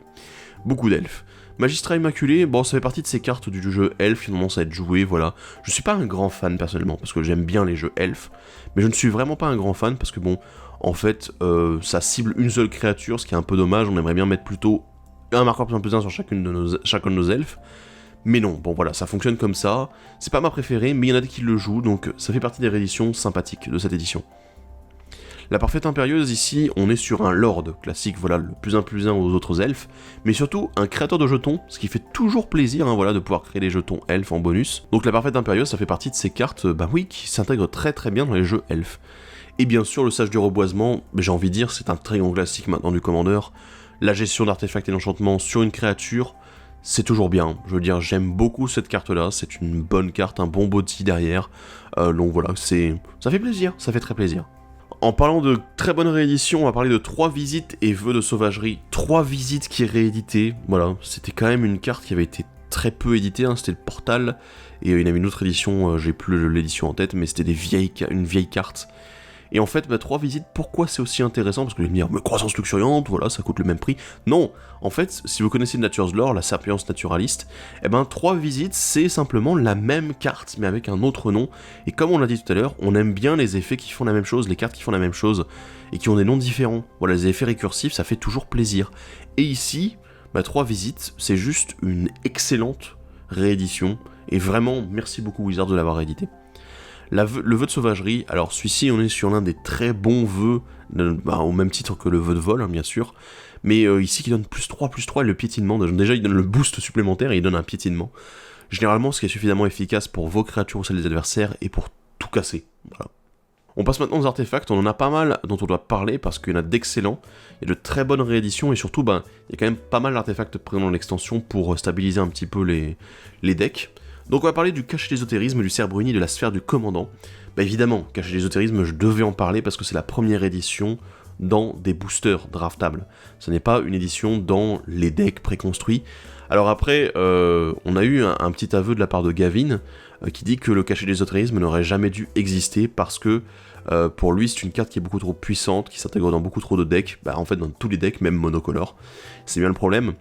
beaucoup d'elfes. Magistrat Immaculé, bon, ça fait partie de ces cartes du jeu elfe qui commencent à être jouées, voilà. Je suis pas un grand fan personnellement, parce que j'aime bien les jeux elfes, mais je ne suis vraiment pas un grand fan, parce que bon, en fait, ça cible une seule créature, ce qui est un peu dommage, on aimerait bien mettre plutôt un marqueur +1+1 sur chacun de nos elfes. Mais non, bon voilà, ça fonctionne comme ça, c'est pas ma préférée, mais il y en a qui le jouent, donc ça fait partie des rééditions sympathiques de cette édition. La Parfaite Impérieuse, ici, on est sur un Lord classique, voilà, le +1+1 aux autres elfes, mais surtout un créateur de jetons, ce qui fait toujours plaisir, hein, voilà, de pouvoir créer des jetons elfes en bonus. Donc la Parfaite Impérieuse, ça fait partie de ces cartes, oui, qui s'intègrent très très bien dans les jeux elfes. Et bien sûr, le Sage du Reboisement, j'ai envie de dire, c'est un très grand classique maintenant du Commander. La gestion d'artefacts et d'enchantements sur une créature, c'est toujours bien. Je veux dire, j'aime beaucoup cette carte-là, c'est une bonne carte, un bon body derrière. Donc voilà, ça fait plaisir, ça fait très plaisir. En parlant de très bonne réédition, on va parler de 3 visites et vœux de sauvagerie. 3 visites qui est réédité, voilà, c'était quand même une carte qui avait été très peu éditée, hein, c'était le Portal, et il y avait une autre édition, j'ai plus l'édition en tête, mais c'était une vieille carte. Et en fait, 3 visites, pourquoi c'est aussi intéressant? Parce que vous allez me dire, mais croissance luxuriante, voilà, ça coûte le même prix. Non, en fait, si vous connaissez Nature's Lore, la sapience naturaliste, 3 visites, c'est simplement la même carte, mais avec un autre nom. Et comme on l'a dit tout à l'heure, on aime bien les effets qui font la même chose, les cartes qui font la même chose, et qui ont des noms différents. Voilà, les effets récursifs, ça fait toujours plaisir. Et ici, 3 visites, c'est juste une excellente réédition, et vraiment, merci beaucoup Wizards de l'avoir réédité. Le vœu de sauvagerie, alors celui-ci on est sur l'un des très bons vœux, au même titre que le vœu de vol hein, bien sûr, mais ici qui donne +3/+3 et le piétinement, déjà il donne le boost supplémentaire et il donne un piétinement. Généralement ce qui est suffisamment efficace pour vos créatures ou celles des adversaires et pour tout casser, voilà. On passe maintenant aux artefacts, on en a pas mal dont on doit parler parce qu'il y en a d'excellents, il y a de très bonnes rééditions et surtout il y a quand même pas mal d'artefacts présents dans l'extension pour stabiliser un petit peu les decks. Donc on va parler du cache d'ésotérisme, du cerf bruni, de la sphère du commandant. Bah évidemment, cache d'ésotérisme, je devais en parler parce que c'est la première édition dans des boosters draftables. Ce n'est pas une édition dans les decks préconstruits. Alors après, on a eu un petit aveu de la part de Gavin, qui dit que le cache d'ésotérisme n'aurait jamais dû exister parce que pour lui c'est une carte qui est beaucoup trop puissante, qui s'intègre dans beaucoup trop de decks, bah en fait dans tous les decks, même monocolore. C'est bien le problème.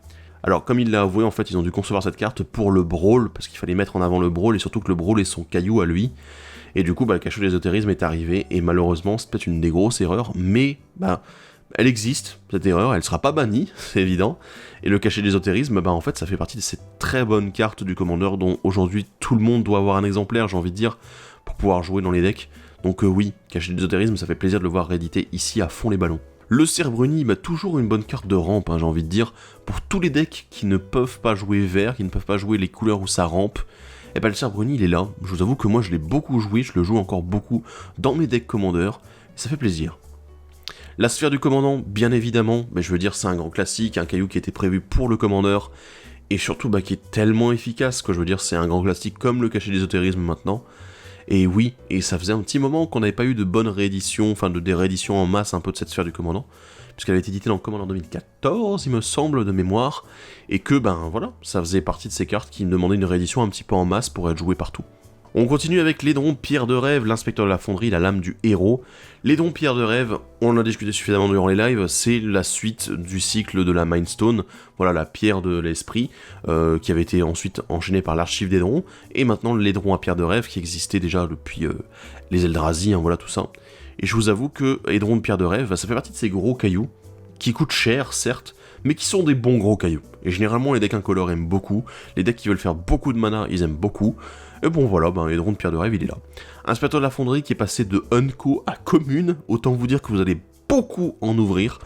Alors comme il l'a avoué, en fait ils ont dû concevoir cette carte pour le brawl, parce qu'il fallait mettre en avant le brawl, et surtout que le brawl est son caillou à lui. Et du coup, bah, le cache d'ésotérisme est arrivé, et malheureusement, c'est peut-être une des grosses erreurs, mais bah, elle existe, cette erreur, elle sera pas bannie, c'est évident. Et le cache d'ésotérisme, bah, en fait, ça fait partie de ces très bonnes cartes du commandeur dont aujourd'hui tout le monde doit avoir un exemplaire, j'ai envie de dire, pour pouvoir jouer dans les decks. Donc oui, cache d'ésotérisme, ça fait plaisir de le voir réédité ici à fond les ballons. Le cerf bruni, bah, toujours une bonne carte de rampe, hein, j'ai envie de dire, pour tous les decks qui ne peuvent pas jouer vert, qui ne peuvent pas jouer les couleurs où ça rampe. Et bah le cerf bruni il est là, je vous avoue que moi je l'ai beaucoup joué, je le joue encore beaucoup dans mes decks commandeurs, et ça fait plaisir. La sphère du commandant, bien évidemment, mais je veux dire c'est un grand classique, un caillou qui était prévu pour le commandeur, et surtout bah, qui est tellement efficace, que je veux dire c'est un grand classique comme le cache d'ésotérisme maintenant. Et oui, et ça faisait un petit moment qu'on n'avait pas eu de bonnes rééditions, enfin des rééditions en masse un peu de cette sphère du commandant, puisqu'elle avait été éditée dans le Commandant 2014, il me semble, de mémoire, et que, ben voilà, ça faisait partie de ces cartes qui demandaient une réédition un petit peu en masse pour être jouée partout. On continue avec Laidron, Pierre de Rêve, l'inspecteur de la fonderie, la lame du héros. Laidron, Pierre de Rêve, on en a discuté suffisamment durant les lives, c'est la suite du cycle de la Mindstone, voilà la pierre de l'esprit, qui avait été ensuite enchaînée par l'archive d'Aidron, et maintenant Laidron à Pierre de Rêve, qui existait déjà depuis les Eldrazi, hein, voilà tout ça. Et je vous avoue que Aidron de Pierre de Rêve, ça fait partie de ces gros cailloux, qui coûtent cher, certes, mais qui sont des bons gros cailloux. Et généralement, les decks incolores aiment beaucoup, les decks qui veulent faire beaucoup de mana, ils aiment beaucoup. Et bon voilà, ben, Aidron de Pierre de Rêve, il est là. Inspecteur de la fonderie qui est passé de Unco à commune, autant vous dire que vous allez beaucoup en ouvrir.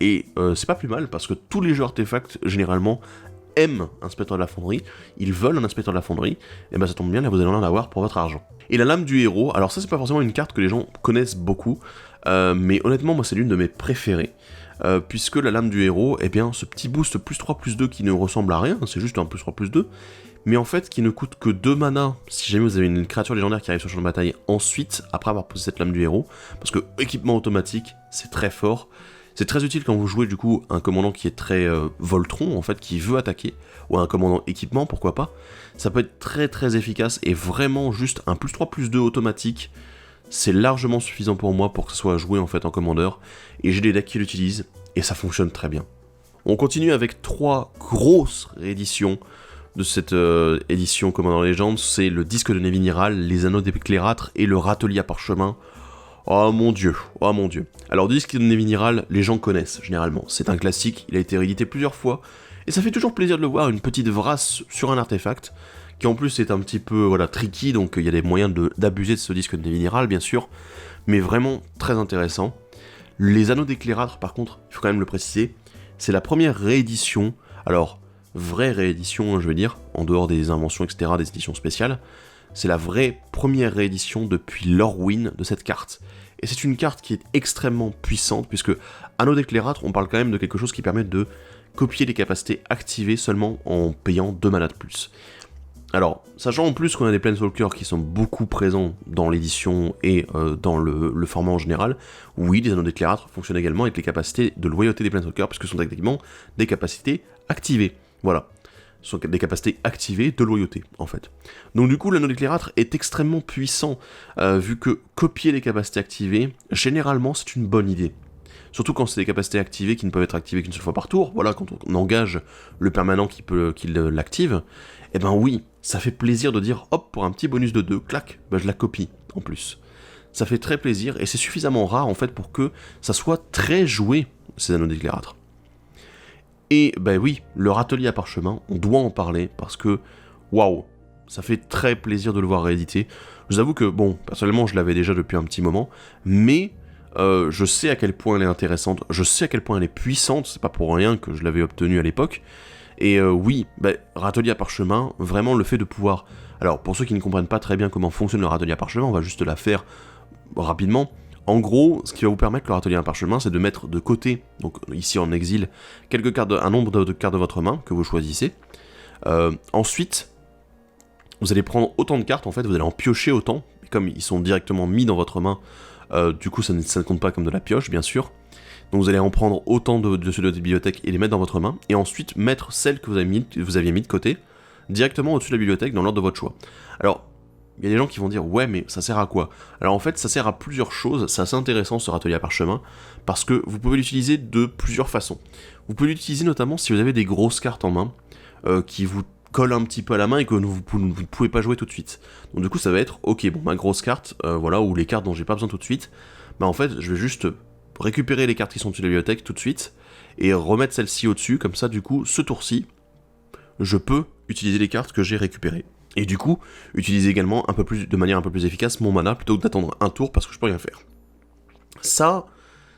Et c'est pas plus mal, parce que tous les jeux artefacts, généralement, aiment Inspecteur de la fonderie, ils veulent un Inspecteur de la fonderie, et ben ça tombe bien, là vous allez en avoir pour votre argent. Et la lame du héros, alors ça c'est pas forcément une carte que les gens connaissent beaucoup, mais honnêtement moi c'est l'une de mes préférées, puisque la lame du héros, eh bien ce petit boost plus 3 plus 2 qui ne ressemble à rien, c'est juste un plus 3 plus 2, mais en fait qui ne coûte que 2 mana si jamais vous avez une créature légendaire qui arrive sur le champ de bataille ensuite, après avoir posé cette lame du héros, parce que équipement automatique, c'est très fort. C'est très utile quand vous jouez du coup un commandant qui est très Voltron en fait, qui veut attaquer, ou un commandant équipement, pourquoi pas. Ça peut être très très efficace et vraiment juste un plus 3 plus 2 automatique, c'est largement suffisant pour moi pour que ça soit joué en fait en commandeur, et j'ai des decks qui l'utilisent, et ça fonctionne très bien. On continue avec 3 grosses rééditions de cette édition Commandant Legends, c'est le disque de Néviniral, les anneaux d'éclairâtre et le râtelier à parchemin. Oh mon dieu, oh mon dieu. Alors disque de Néviniral, les gens connaissent généralement, c'est un classique, il a été réédité plusieurs fois, et ça fait toujours plaisir de le voir, une petite vrasse sur un artefact, qui en plus est un petit peu voilà, tricky, donc il y a des moyens d'abuser de ce disque de Néviniral bien sûr, mais vraiment très intéressant. Les anneaux d'éclairâtre par contre, il faut quand même le préciser, c'est la première réédition, alors vraie réédition je veux dire, en dehors des inventions etc, des éditions spéciales, c'est la vraie première réédition depuis l'Orwyn de cette carte. Et c'est une carte qui est extrêmement puissante, puisque Anneau d'éclairâtre, on parle quand même de quelque chose qui permet de copier les capacités activées seulement en payant 2 mana de plus. Alors, sachant en plus qu'on a des Planeswalkers qui sont beaucoup présents dans l'édition et dans le format en général, oui, les Anneaux d'éclairâtre fonctionnent également avec les capacités de loyauté des Planeswalkers, puisque ce sont techniquement des capacités activées. Voilà. Ce sont des capacités activées de loyauté, en fait. Donc du coup, l'anneau d'éclairâtre est extrêmement puissant, vu que copier les capacités activées, généralement, c'est une bonne idée. Surtout quand c'est des capacités activées qui ne peuvent être activées qu'une seule fois par tour, voilà, quand on engage le permanent qui l'active, et ben oui, ça fait plaisir de dire, hop, pour un petit bonus de 2, clac, ben je la copie, en plus. Ça fait très plaisir, et c'est suffisamment rare, en fait, pour que ça soit très joué, ces anneaux d'éclairâtre. Et ben oui, le râtelier à parchemin, on doit en parler parce que, waouh, ça fait très plaisir de le voir réédité. Je vous avoue que, bon, personnellement, je l'avais déjà depuis un petit moment, mais je sais à quel point elle est intéressante, je sais à quel point elle est puissante, c'est pas pour rien que je l'avais obtenue à l'époque. Et oui, ben, râtelier à parchemin, vraiment le fait de pouvoir... Alors, pour ceux qui ne comprennent pas très bien comment fonctionne le râtelier à parchemin, on va juste la faire rapidement. En gros, ce qui va vous permettre, le râtelier à parchemin, c'est de mettre de côté, donc ici en exil, quelques cartes un nombre de cartes de votre main que vous choisissez. Ensuite, vous allez prendre autant de cartes, en fait, vous allez en piocher autant, et comme ils sont directement mis dans votre main, du coup ça ne compte pas comme de la pioche, bien sûr. Donc vous allez en prendre autant de ceux de votre bibliothèque et les mettre dans votre main, et ensuite mettre celles que vous aviez mis de côté, directement au-dessus de la bibliothèque dans l'ordre de votre choix. Alors, il y a des gens qui vont dire « Ouais, mais ça sert à quoi ?» Alors en fait, ça sert à plusieurs choses, c'est assez intéressant ce râtelier à parchemin, parce que vous pouvez l'utiliser de plusieurs façons. Vous pouvez l'utiliser notamment si vous avez des grosses cartes en main, qui vous collent un petit peu à la main et que vous ne pouvez pas jouer tout de suite. Donc du coup, ça va être « Ok, bon, ma grosse carte, voilà, ou les cartes dont j'ai pas besoin tout de suite, bah en fait, je vais juste récupérer les cartes qui sont dessus de la bibliothèque tout de suite, et remettre celle-ci au-dessus, comme ça, du coup, ce tour-ci, je peux utiliser les cartes que j'ai récupérées. Et du coup, utiliser également de manière un peu plus efficace mon mana plutôt que d'attendre un tour parce que je peux rien faire. Ça,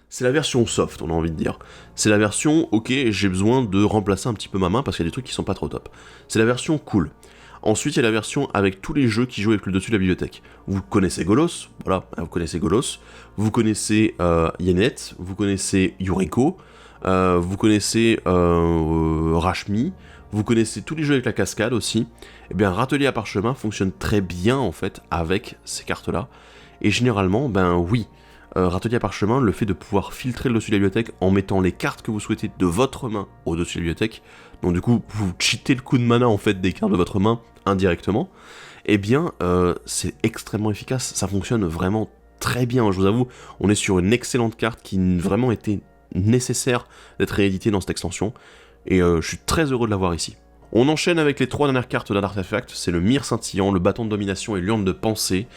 c'est la version soft, on a envie de dire. C'est la version, ok, j'ai besoin de remplacer un petit peu ma main parce qu'il y a des trucs qui sont pas trop top. C'est la version cool. Ensuite, il y a la version avec tous les jeux qui jouent avec le dessus de la bibliothèque. Vous connaissez Golos, voilà, vous connaissez Golos. Vous connaissez Yenet, vous connaissez Yuriko, vous connaissez Rashmi. Vous connaissez tous les jeux avec la cascade aussi, et bien Râtelier à parchemin fonctionne très bien en fait avec ces cartes-là, et généralement, ben oui, Râtelier à parchemin, le fait de pouvoir filtrer le dessus de la bibliothèque en mettant les cartes que vous souhaitez de votre main au-dessus de la bibliothèque, donc du coup, vous cheatez le coup de mana en fait des cartes de votre main indirectement, et bien c'est extrêmement efficace, ça fonctionne vraiment très bien, je vous avoue, on est sur une excellente carte qui vraiment était nécessaire d'être rééditée dans cette extension, et je suis très heureux de l'avoir ici. On enchaîne avec les 3 dernières cartes d'un artefact, c'est le Mire Scintillant, le Bâton de Domination et l'Urne de Pensée.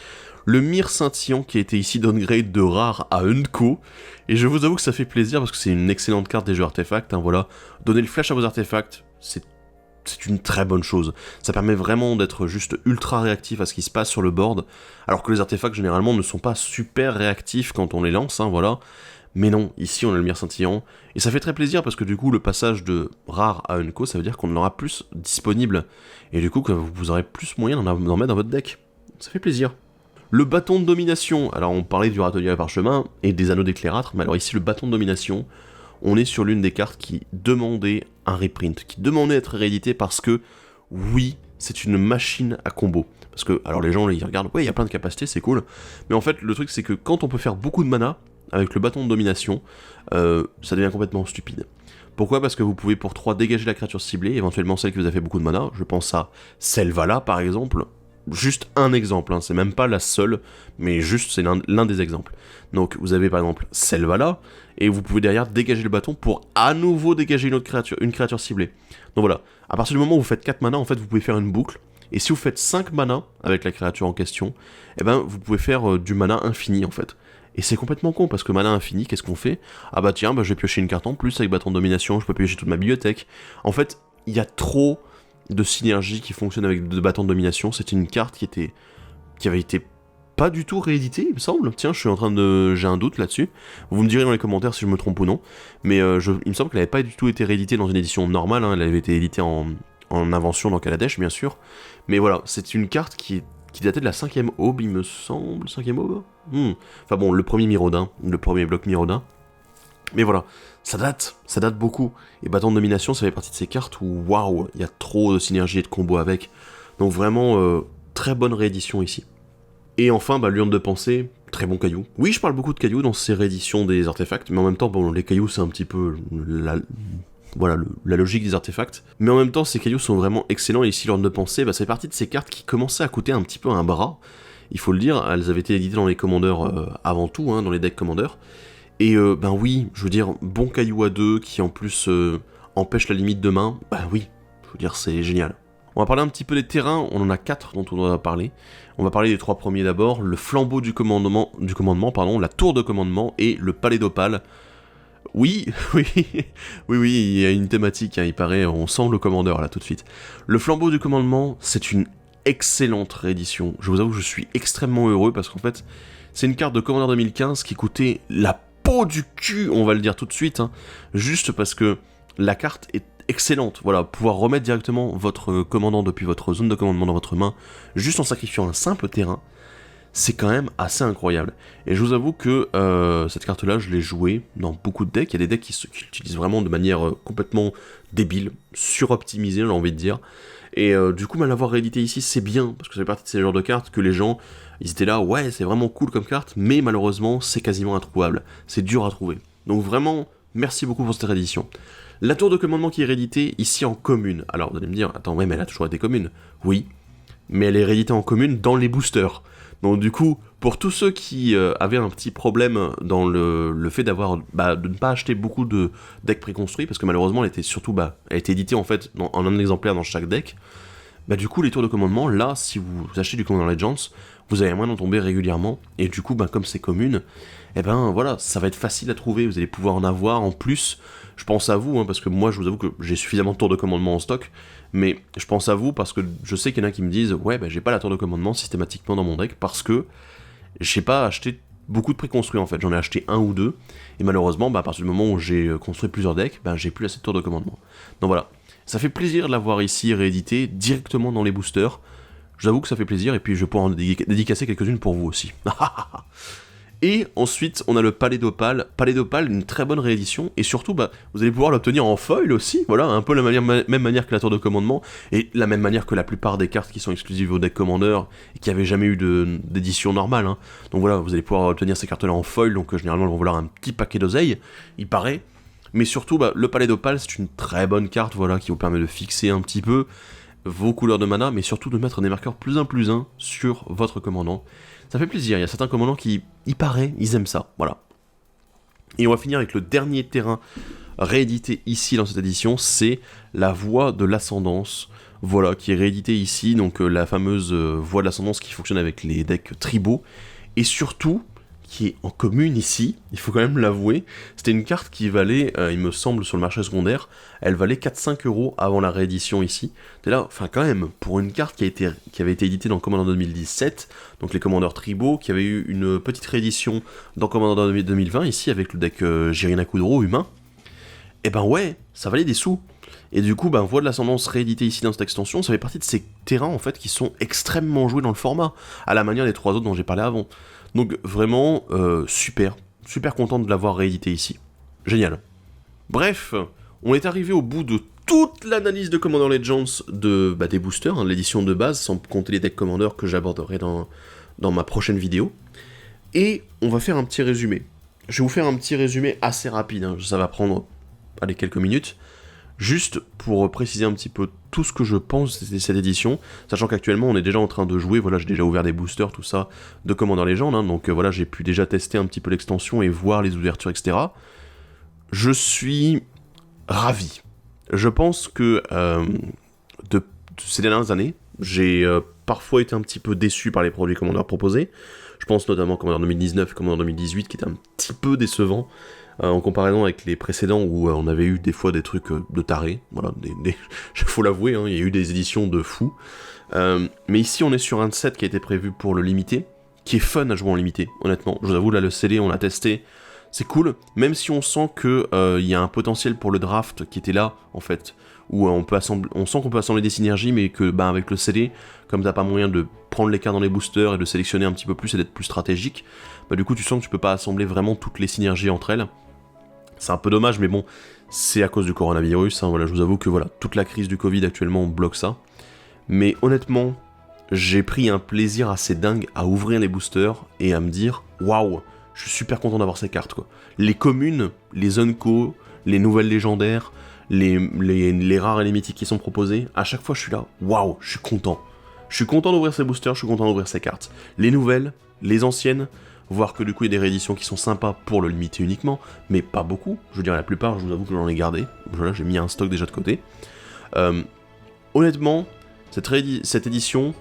Le Mire Scintillant qui a été ici downgrade de rare à Unco, et je vous avoue que ça fait plaisir parce que c'est une excellente carte des jeux artefacts, hein, voilà. Donner le flash à vos artefacts, c'est une très bonne chose. Ça permet vraiment d'être juste ultra réactif à ce qui se passe sur le board, alors que les artefacts généralement ne sont pas super réactifs quand on les lance, hein, voilà. Mais non, ici on a le Mire Scintillant, et ça fait très plaisir parce que du coup le passage de rare à Unco, ça veut dire qu'on en aura plus disponible, et du coup que vous aurez plus moyen d'en mettre dans votre deck. Ça fait plaisir. Le Bâton de Domination, alors on parlait du Râtelier à parchemin et des Anneaux d'éclairâtre, mais alors ici le Bâton de Domination, on est sur l'une des cartes qui demandait un reprint, qui demandait à être réédité parce que, oui, c'est une machine à combo. Parce que, alors les gens ils regardent, ouais il y a plein de capacités, c'est cool, mais en fait le truc c'est que quand on peut faire beaucoup de mana, avec le Bâton de Domination, ça devient complètement stupide. Pourquoi ? Parce que vous pouvez pour 3 dégager la créature ciblée, éventuellement celle qui vous a fait beaucoup de mana, je pense à Selvala par exemple, juste un exemple, hein, c'est même pas la seule, mais juste c'est l'un des exemples. Donc vous avez par exemple Selvala, et vous pouvez derrière dégager le bâton pour à nouveau dégager une créature ciblée. Donc voilà, à partir du moment où vous faites 4 mana, en fait vous pouvez faire une boucle, et si vous faites 5 mana avec la créature en question, eh ben vous pouvez faire du mana infini en fait. Et c'est complètement con, parce que mana infini, qu'est-ce qu'on fait ? Ah bah tiens, bah je vais piocher une carte en plus avec Bâton de Domination, je peux piocher toute ma bibliothèque. En fait, il y a trop de synergie qui fonctionne avec le Bâton de Domination, c'était une carte qui avait été pas du tout rééditée, il me semble. Tiens, j'ai un doute là-dessus. Vous me direz dans les commentaires si je me trompe ou non. Mais il me semble qu'elle n'avait pas du tout été rééditée dans une édition normale, hein, elle avait été éditée en invention dans Kaladesh, bien sûr. Mais voilà, c'est une carte qui datait de la 5ème aube, il me semble. 5ème aube Enfin bon, le premier Miraudin, le premier bloc Miraudin. Mais voilà, ça date beaucoup. Et Bâton de Domination, ça fait partie de ces cartes où, waouh, il y a trop de synergie et de combos avec. Donc vraiment, très bonne réédition ici. Et enfin, bah, l'Urne de Pensée, très bon caillou. Oui, je parle beaucoup de cailloux dans ces rééditions des artefacts, mais en même temps, bon, les cailloux, c'est un petit peu la logique des artefacts. Mais en même temps, ces cailloux sont vraiment excellents, et ici, l'Urne de Pensée, bah, ça fait partie de ces cartes qui commençaient à coûter un petit peu un bras. Il faut le dire, elles avaient été éditées dans les commandeurs avant tout, hein, dans les decks commandeurs. Et ben oui, je veux dire, bon caillou à 2 qui en plus empêche la limite de main, bah oui, je veux dire, c'est génial. On va parler un petit peu des terrains, on en a 4 dont on doit parler. On va parler des 3 premiers d'abord, le flambeau du commandement, la tour de commandement et le palais d'Opale. Oui, oui, il y a une thématique, hein, il paraît, on sent le commandeur là tout de suite. Le flambeau du commandement, c'est une excellente réédition. Je vous avoue que je suis extrêmement heureux parce qu'en fait, c'est une carte de Commander 2015 qui coûtait la peau du cul, on va le dire tout de suite, hein, juste parce que la carte est excellente. Voilà, pouvoir remettre directement votre commandant depuis votre zone de commandement dans votre main, juste en sacrifiant un simple terrain, c'est quand même assez incroyable. Et je vous avoue que cette carte-là, je l'ai jouée dans beaucoup de decks. Il y a des decks qui l'utilisent vraiment de manière complètement débile, suroptimisée, j'ai envie de dire. Et du coup, l'avoir réédité ici, c'est bien, parce que ça fait partie de ces genres de cartes que les gens, ils étaient là, ouais, c'est vraiment cool comme carte, mais malheureusement, c'est quasiment introuvable. C'est dur à trouver. Donc vraiment, merci beaucoup pour cette réédition. La tour de commandement qui est rééditée ici en commune. Alors, vous allez me dire, attends, ouais, mais elle a toujours été commune. Oui, mais elle est rééditée en commune dans les boosters. Donc du coup, pour tous ceux qui avaient un petit problème dans le fait de ne pas acheter beaucoup de decks préconstruits, parce que malheureusement elle était surtout, elle était éditée en fait en un exemplaire dans chaque deck, du coup les tours de commandement, là, si vous achetez du Commander Legends, vous avez moyen d'en tomber régulièrement, et du coup, comme c'est commune, voilà, ça va être facile à trouver, vous allez pouvoir en avoir en plus. Je pense à vous, parce que moi je vous avoue que j'ai suffisamment de tours de commandement en stock, mais je pense à vous parce que je sais qu'il y en a qui me disent ouais, j'ai pas la tour de commandement systématiquement dans mon deck parce que j'ai pas acheté beaucoup de préconstruits en fait, j'en ai acheté un ou deux, et malheureusement, à partir du moment où j'ai construit plusieurs decks, j'ai plus assez de tours de commandement. Donc voilà, ça fait plaisir de l'avoir ici réédité directement dans les boosters, j'avoue que ça fait plaisir, et puis je vais pouvoir en dédicacer quelques-unes pour vous aussi. Et ensuite, on a le Palais d'Opale. Palais d'Opale, une très bonne réédition, et surtout, vous allez pouvoir l'obtenir en foil aussi, voilà, un peu la même manière que la tour de commandement, et la même manière que la plupart des cartes qui sont exclusives au deck Commander, et qui n'avaient jamais eu d'édition normale, hein. Donc voilà, vous allez pouvoir obtenir ces cartes-là en foil, donc généralement, elles vont valoir un petit paquet d'oseille, il paraît. Mais surtout, le Palais d'Opale, c'est une très bonne carte, voilà, qui vous permet de fixer un petit peu vos couleurs de mana, mais surtout de mettre des marqueurs +1/+1 sur votre commandant. Ça fait plaisir, il y a certains commandants qui, il paraît, ils aiment ça, voilà. Et on va finir avec le dernier terrain réédité ici dans cette édition, c'est la Voie de l'Ascendance, voilà, qui est réédité ici, donc la fameuse Voie de l'Ascendance qui fonctionne avec les decks tribaux, et surtout, qui est en commune ici, il faut quand même l'avouer, c'était une carte qui valait, il me semble, sur le marché secondaire, elle valait 4-5 € avant la réédition ici. T'es là, quand même, pour une carte qui avait été éditée dans Commander 2017, donc les commandeurs tribaux, qui avait eu une petite réédition dans Commander 2020 ici, avec le deck Jirina Kudro humain, ouais, ça valait des sous. Et du coup, Voie de l'Ascendance réédité ici dans cette extension, ça fait partie de ces terrains en fait qui sont extrêmement joués dans le format, à la manière des 3 autres dont j'ai parlé avant. Donc vraiment, super content de l'avoir réédité ici. Génial. Bref, on est arrivé au bout de toute l'analyse de Commander Legends des boosters, de l'édition de base, sans compter les decks Commander que j'aborderai dans ma prochaine vidéo. Et on va faire un petit résumé. Je vais vous faire un petit résumé assez rapide, ça va prendre quelques minutes. Juste pour préciser un petit peu tout ce que je pense de cette édition, sachant qu'actuellement on est déjà en train de jouer, voilà, j'ai déjà ouvert des boosters, tout ça, de Commander Legends, donc voilà, j'ai pu déjà tester un petit peu l'extension et voir les ouvertures, etc. Je suis ravi. Je pense que de ces dernières années, j'ai parfois été un petit peu déçu par les produits Commander proposés. Je pense notamment à Commander 2019 et Commander 2018 qui étaient un petit peu décevants. En comparaison avec les précédents où on avait eu des fois des trucs de tarés, voilà, faut l'avouer, il y a eu des éditions de fous. Mais ici on est sur un set qui a été prévu pour le limité, qui est fun à jouer en limité, honnêtement. Je vous avoue, là le CD on l'a testé, c'est cool, même si on sent que y a un potentiel pour le draft qui était là, en fait, où on sent qu'on peut assembler des synergies, mais que avec le CD, comme t'as pas moyen de prendre les cartes dans les boosters et de sélectionner un petit peu plus et d'être plus stratégique, du coup tu sens que tu peux pas assembler vraiment toutes les synergies entre elles. C'est un peu dommage, mais bon, c'est à cause du coronavirus, voilà, je vous avoue que voilà, toute la crise du Covid actuellement bloque ça. Mais honnêtement, j'ai pris un plaisir assez dingue à ouvrir les boosters et à me dire waouh, je suis super content d'avoir ces cartes, quoi. Les communes, les unco, les nouvelles légendaires, les rares et les mythiques qui sont proposés, à chaque fois je suis là, waouh, je suis content. Je suis content d'ouvrir ces boosters, je suis content d'ouvrir ces cartes. Les nouvelles, les anciennes, voir que du coup il y a des rééditions qui sont sympas pour le limiter uniquement, mais pas beaucoup. Je veux dire, la plupart, je vous avoue que j'en ai gardé. Voilà, j'ai mis un stock déjà de côté. Honnêtement, cette édition,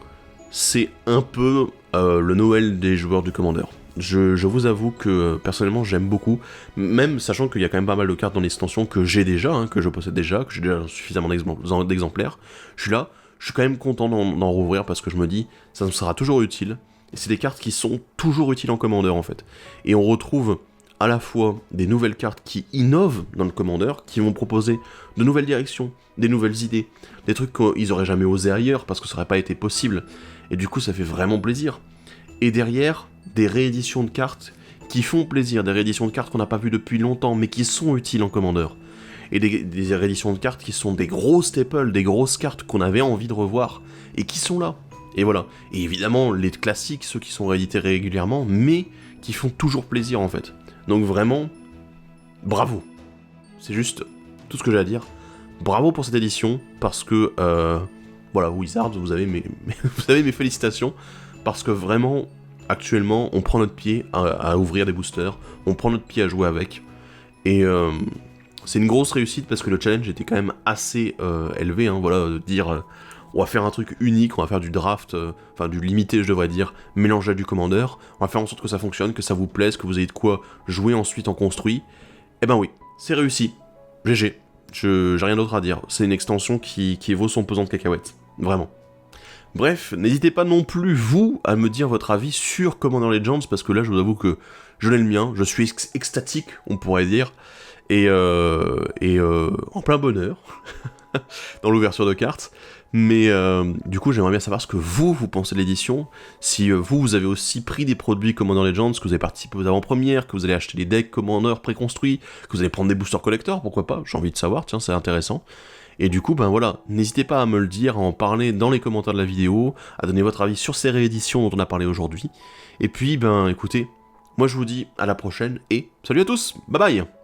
c'est un peu le Noël des joueurs du Commander. Je vous avoue que personnellement j'aime beaucoup, même sachant qu'il y a quand même pas mal de cartes dans l'extension que j'ai déjà, que je possède déjà, que j'ai déjà suffisamment d'exemplaires. Je suis là, je suis quand même content d'en rouvrir parce que je me dis, ça me sera toujours utile. Et c'est des cartes qui sont toujours utiles en Commander en fait. Et on retrouve à la fois des nouvelles cartes qui innovent dans le Commander, qui vont proposer de nouvelles directions, des nouvelles idées, des trucs qu'ils auraient jamais osé ailleurs parce que ça aurait pas été possible. Et du coup ça fait vraiment plaisir. et derrière, des rééditions de cartes qui font plaisir, des rééditions de cartes qu'on n'a pas vues depuis longtemps, mais qui sont utiles en Commander. Et des rééditions de cartes qui sont des gros staples, des grosses cartes qu'on avait envie de revoir, et qui sont là. Et voilà. Et évidemment, les classiques, ceux qui sont réédités régulièrement, mais qui font toujours plaisir en fait. Donc vraiment, bravo. C'est juste tout ce que j'ai à dire. Bravo pour cette édition, parce que, voilà, Wizards, vous avez mes félicitations, parce que vraiment, actuellement, on prend notre pied à ouvrir des boosters, on prend notre pied à jouer avec, et c'est une grosse réussite, parce que le challenge était quand même assez élevé, hein, voilà, de dire, on va faire un truc unique, on va faire du draft, enfin du limité je devrais dire, mélangé à du Commander, on va faire en sorte que ça fonctionne, que ça vous plaise, que vous ayez de quoi jouer ensuite en construit, et ben oui, c'est réussi, GG. J'ai rien d'autre à dire, c'est une extension qui vaut son pesant de cacahuètes, vraiment. Bref, n'hésitez pas non plus, vous, à me dire votre avis sur Commander Legends, parce que là, je vous avoue que je l'ai le mien, je suis extatique, on pourrait dire, et en plein bonheur, dans l'ouverture de cartes, mais du coup, j'aimerais bien savoir ce que vous pensez de l'édition, si vous avez aussi pris des produits Commander Legends, que vous avez participé aux avant-premières, que vous allez acheter des decks Commander préconstruits, que vous allez prendre des boosters collector, pourquoi pas, j'ai envie de savoir, tiens, c'est intéressant. Et du coup, ben voilà, n'hésitez pas à me le dire, à en parler dans les commentaires de la vidéo, à donner votre avis sur ces rééditions dont on a parlé aujourd'hui. Et puis, ben écoutez, moi je vous dis à la prochaine et salut à tous, bye bye.